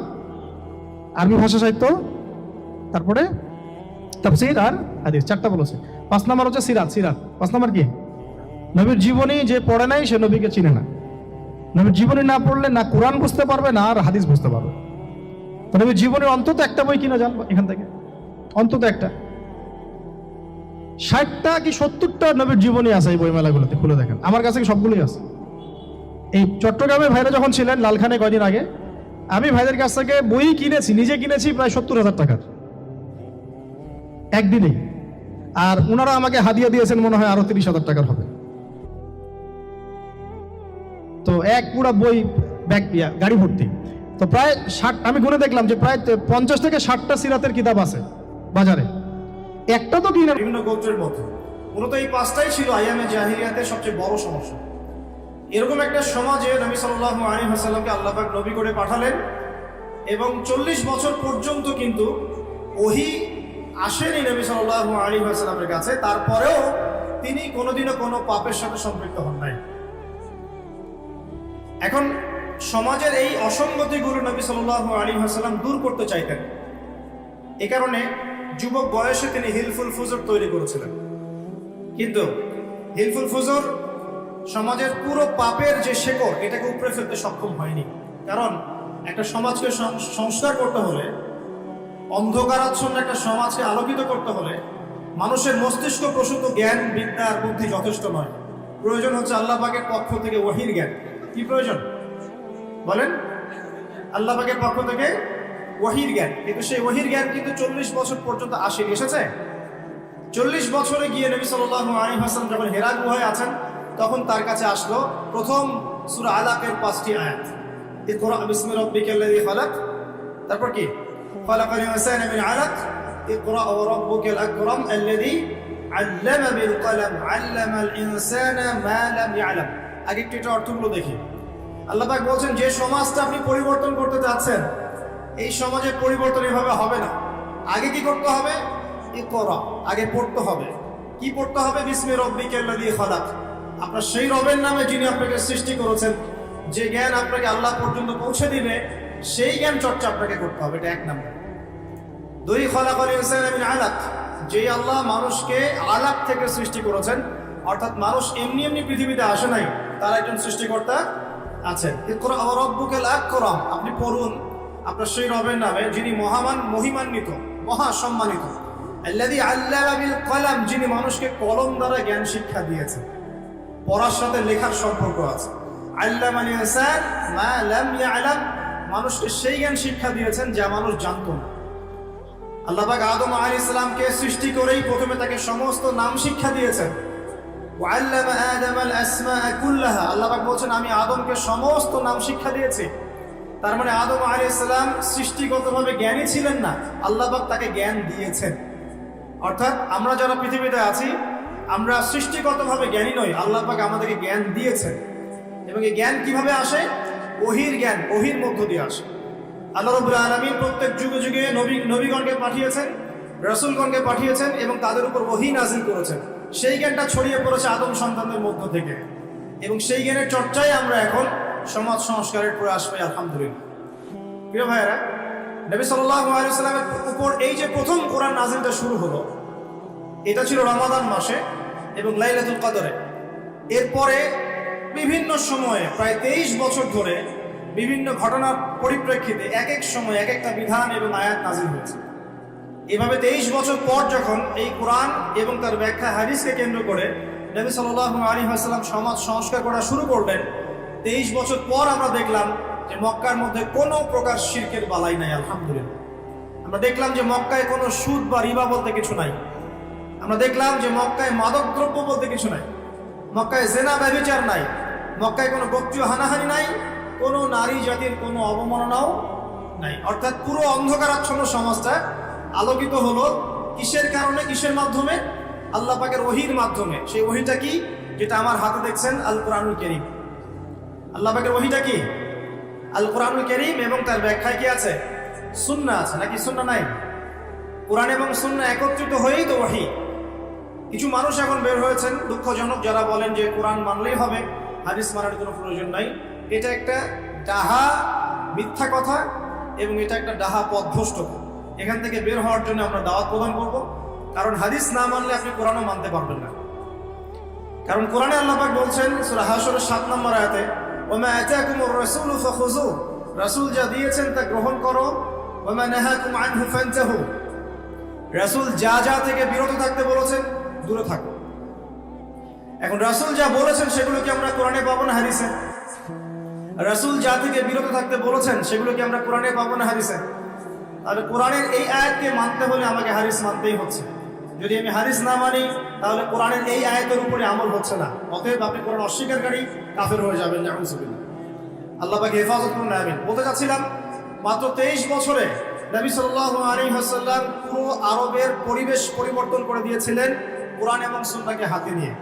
আরবি ভাষা সাহিত্য, তারপরে তাফসীর আর হাদিস। 4টা বলেছে। 5 নাম্বার হচ্ছে সিরাত। 5 নাম্বার কি? নবীর জীবনী যে পড়ে নাই সে নবীকে চিনে না। নবীর জীবনী না পড়লে না কোরআন বুঝতে পারবে, না আর হাদিস বুঝতে পারবে। তো নবীর জীবনের অন্তত একটা বই কিনে যান এখান থেকে, অন্তত একটা। 60টা কি 70টা নবীর জীবনী আছে এই বইমেলাগুলোতে, খুলে দেখেন। আমার কাছে সবগুলোই আছে। এই চট্টগ্রামের ভাইরা যখন ছিলেন লালখানে কয়দিন আগে, আমি ভাইদের কাছ থেকে বই কিনেছি, নিজে কিনেছি প্রায় 70,000 টাকার একদিনেই। আর ওনারা আমাকে হাদিয়া দিয়েছেন মনে হয় আরো 30,000 টাকার হবে। তো এক পুরা বই ব্যাগ গাড়ি ভর্তি। তো প্রায় 60, আমি গুনে দেখলাম যে প্রায় 50 থেকে 60টা সিরাতের কিতাব আছে বাজারে। একটা তো কিনা বিভিন্ন গোত্রের মধ্যে। মূলত এই 5টাই ছিল আইয়ামে জাহিলিয়াতের সবচেয়ে বড় সমস্যা। এরকম একটা সমাজে নবী সাল্লাল্লাহু আলাইহি ওয়াসাল্লামকে আল্লাহ পাক নবী করে পাঠালেন, এবং 40 বছর পর্যন্ত কিন্তু ওহী আসেনি নবী সাল্লাল্লাহু আলাইহি ওয়াসাল্লামের কাছে, তারপরেও তিনি কোনোদিনও কোনো পাপের সাথে সম্পৃক্ত হন নাই। এখন সমাজের এই অসঙ্গতিগুলো নবী সাল্লাল্লাহু আলাইহি ওয়াসাল্লাম দূর করতে চাইতেন। এ কারণে যুবক বয়সে তিনি হিলফুল ফুজুর তৈরি করেছিলেন। কিন্তু হিলফুল ফুজুর সমাজের পুরো পাপের যে শেকড়, এটাকে উপড়ে ফেলতে সক্ষম হয়নি। কারণ একটা সমাজকে সংস্কার করতে হলে, অন্ধকারাচ্ছন্ন একটা সমাজকে আলোকিত করতে হলে মানুষের মস্তিষ্ক প্রসূত জ্ঞান, বিদ্যা আর বুদ্ধি যথেষ্ট নয়। প্রয়োজন হচ্ছে আল্লাহ পাকের পক্ষ থেকে ওহীর জ্ঞান। কি প্রয়োজন বলেন? আল্লাহ পাকের পক্ষ থেকে ওহীর জ্ঞান। কিন্তু সেই ওহীর জ্ঞান কিন্তু 40 বছর পর্যন্ত আসেনি। এসেছে 40 বছরে গিয়ে নবী সাল্লাল্লাহু আলাইহি ওয়াসাল্লাম যখন হেরা গুহায় আছেন, তখন তার কাছে আসলো প্রথম সূরা আলাকের 5টি আয়াত। ইকরা বিসমি রাব্বিকাল্লাযী খালাক, তারপর কি খালাকাল ইনসানা মিন আলাক, ইকরা ওয়া রাব্বুকাল আকরাম আল্লাযী আল্লামা বিল কলম আল্লামাল ইনসানা মা লাম ইয়ালাম। আগে একটু এটা অর্থগুলো দেখি। আল্লাহ পাক বলছেন, যে সমাজটা আপনি পরিবর্তন করতে যাচ্ছেন, এই সমাজের পরিবর্তন এভাবে হবে না। আগে কি করতে হবে? ইকরা, আগে পড়তে হবে। কি পড়তে হবে? বিসমি রাব্বিকাল্লাযী খালাক, আপনার সেই রবের নামে যিনি আপনাকে সৃষ্টি করেছেন। যে জ্ঞান আপনাকে আল্লাহ পর্যন্ত পৌঁছে দিবে, সেই জ্ঞান চর্চা আপনাকে করতে হবে। এটা 1 নম্বর। 2, খালাকাল ইনসানা মিন আলাক, যে আল্লাহ মানুষকে আলাক থেকে সৃষ্টি করেছেন, অর্থাৎ মানুষ এমনি এমনি পৃথিবীতে আসে নাই, তার একজন সৃষ্টিকর্তা আছেন। ইকরা ওয়া রাব্বুকাল আকরাম, আপনি পড়ুন আপনার সেই রবের নামে যিনি মহামান, মহিমান্বিত, মহা সম্মানিত। আল্লাযী আল্লামা বিল কলম, যিনি মানুষকে কলম দ্বারা জ্ঞান শিক্ষা দিয়েছেন। পড়ার সাথে লেখার সম্পর্ক আছে। আল্লামাল ইনসান মা লাম ইয়ালাম, মানুষকে সেই জ্ঞান শিক্ষা দিয়েছেন যা মানুষ জানতো না। আল্লাহ পাক আদম আলাইহিস সালামকে সৃষ্টি করেই প্রথমে তাকে সমস্ত নাম শিক্ষা দিয়েছেন। ওয়া আল্লামা আদামাল আসমাআ কুল্লাহা, আল্লাহ পাক বলেন আমি আদমকে সমস্ত নাম শিক্ষা দিয়েছি। তার মানে আদম আলাইহিস সালাম সৃষ্টিগতভাবে জ্ঞানী ছিলেন না, আল্লাহ পাক তাকে জ্ঞান দিয়েছেন। অর্থাৎ আমরা যারা পৃথিবীতে আছি, আমরা সৃষ্টিগতভাবে জ্ঞানী নই, আল্লাহ পাক আমাদেরকে জ্ঞান দিয়েছেন। এবং এই জ্ঞান কিভাবে আসে? ওহীর জ্ঞান, ওহীর মধ্য দিয়ে আসে। আল্লাহ রাব্বুল আলামিন প্রত্যেক যুগে যুগে নবীগণকে পাঠিয়েছেন, রাসূলগণকে পাঠিয়েছেন এবং তাদের উপর ওহী নাযিল করেছেন। সেই জ্ঞানটা ছড়িয়ে পড়েছে আদম সন্তানদের মধ্য থেকে, এবং সেই জ্ঞানের চর্চায় আমরা এখন সমাজ সংস্কারের প্রয়াস পাই, আলহামদুলিল্লাহ। প্রিয় ভাইয়েরা, নবী সাল্লাল্লাহু আলাইহি ওয়াসাল্লামের উপর এই যে প্রথম কোরআন নাযিলটা শুরু হলো, এটা ছিল রমাদান মাসে এবং লাইলাতুল কদরে। এরপরে বিভিন্ন সময়ে প্রায় 23 বছর ধরে বিভিন্ন ঘটনার পরিপ্রেক্ষিতে এক এক সময় এক একটা বিধান এবং আয়াত নাযিল হয়েছে। এভাবে 23 বছর পর যখন এই কোরআন এবং তার ব্যাখ্যা হাদিসকে কেন্দ্র করে নবী সাল্লাল্লাহু আলাইহি ওয়াসাল্লাম সমাজ সংস্কার করা শুরু করলেন, 23 বছর পর আমরা দেখলাম যে মক্কার মধ্যে কোনো প্রকার শিরকের বালাই নাই, আলহামদুলিল্লাহ। আমরা দেখলাম যে মক্কায় কোনো সুদ বা রিবা বলতে কিছু নাই। আমরা দেখলাম যে মক্কায় মাদকদ্রব্য বলতে কিছু নাই, মক্কায় জেনা ব্যভিচার নাই, মক্কায় কোনো গোত্রীয় হানাহানি নাই, কোনো নারী জাতির কোনো অবমাননাও নাই। অর্থাৎ পুরো অন্ধকারাচ্ছন্ন সমাজটা আলোকিত হলো কিসের কারণে, কিসের মাধ্যমে? আল্লাহ পাকের ওহীর মাধ্যমে। সেই ওহীটা কি? যেটা আমার হাতে দেখছেন, আল কোরআনুল কারীম। আল্লাহ পাকের ওহীটা কি? আল কোরআনুল কারীম, এবং তার ব্যাখ্যায় কি আছে? সুন্নাহ আছে, নাকি সুন্নাহ নাই? কোরআন এবং সুন্নাহ একত্রিত হয়েই তো ওহী। কিছু মানুষ এখন বের হয়েছেন দুঃখজনক, যারা বলেন যে কোরআন মানলেই হবে, হাদিস মানার কোনো প্রয়োজন নাই। এটা একটা ডাহা মিথ্যা কথা এবং এটা একটা ডাহা পথভ্রষ্টতা। এখান থেকে বের হওয়ার জন্য আমরা দাওয়াত প্রদান করব, কারণ হাদিস না মানলে আপনি কোরআনও মানতে পারবেন না। কারণ কোরআনে আল্লাহ পাক বলছেন সূরা হাশরের 7 নম্বর আয়াতে, ওয়া মা আতাকুমুর রাসূলু ফাখুযু, রাসূল যা দিয়েছেন তা গ্রহণ করো, ওয়া মা নাহাকুম আনহু ফান্তাহু, রাসূল যা যা থেকে বিরত থাকতে বলেছেন দূরে থাকো। এখন রাসূল যা বলেছেন সেগুলো কি আমরা কোরআনে পাবো না হাদিসে? রাসূল যা থেকে বিরত থাকতে বলেছেন সেগুলো কি আমরা কোরআনে পাবো না হাদিসে? তাহলে কোরআনের এই আয়াতকে মানতে হলে আমাকে হাদিস মানতেই হচ্ছে। যদি আমি হাদিস না মানি, তাহলে কোরআনের এই আয়াতের উপরে আমল হচ্ছে না। অতএব আপনি কোরআন অস্বীকারী, কাফের হয়ে যাবেন। নাউযুবিল্লাহ, আল্লাহ পাক হেফাজত করুন, আমিন। বলতে চাচ্ছিলাম, মাত্র 23 বছরে নবী সাল্লাল্লাহু আলাইহি ওয়াসাল্লাম পুরো আরবের পরিবেশ পরিবর্তন করে দিয়েছিলেন কোরআন এবং সুন্নাহকে হাতে নিয়ে।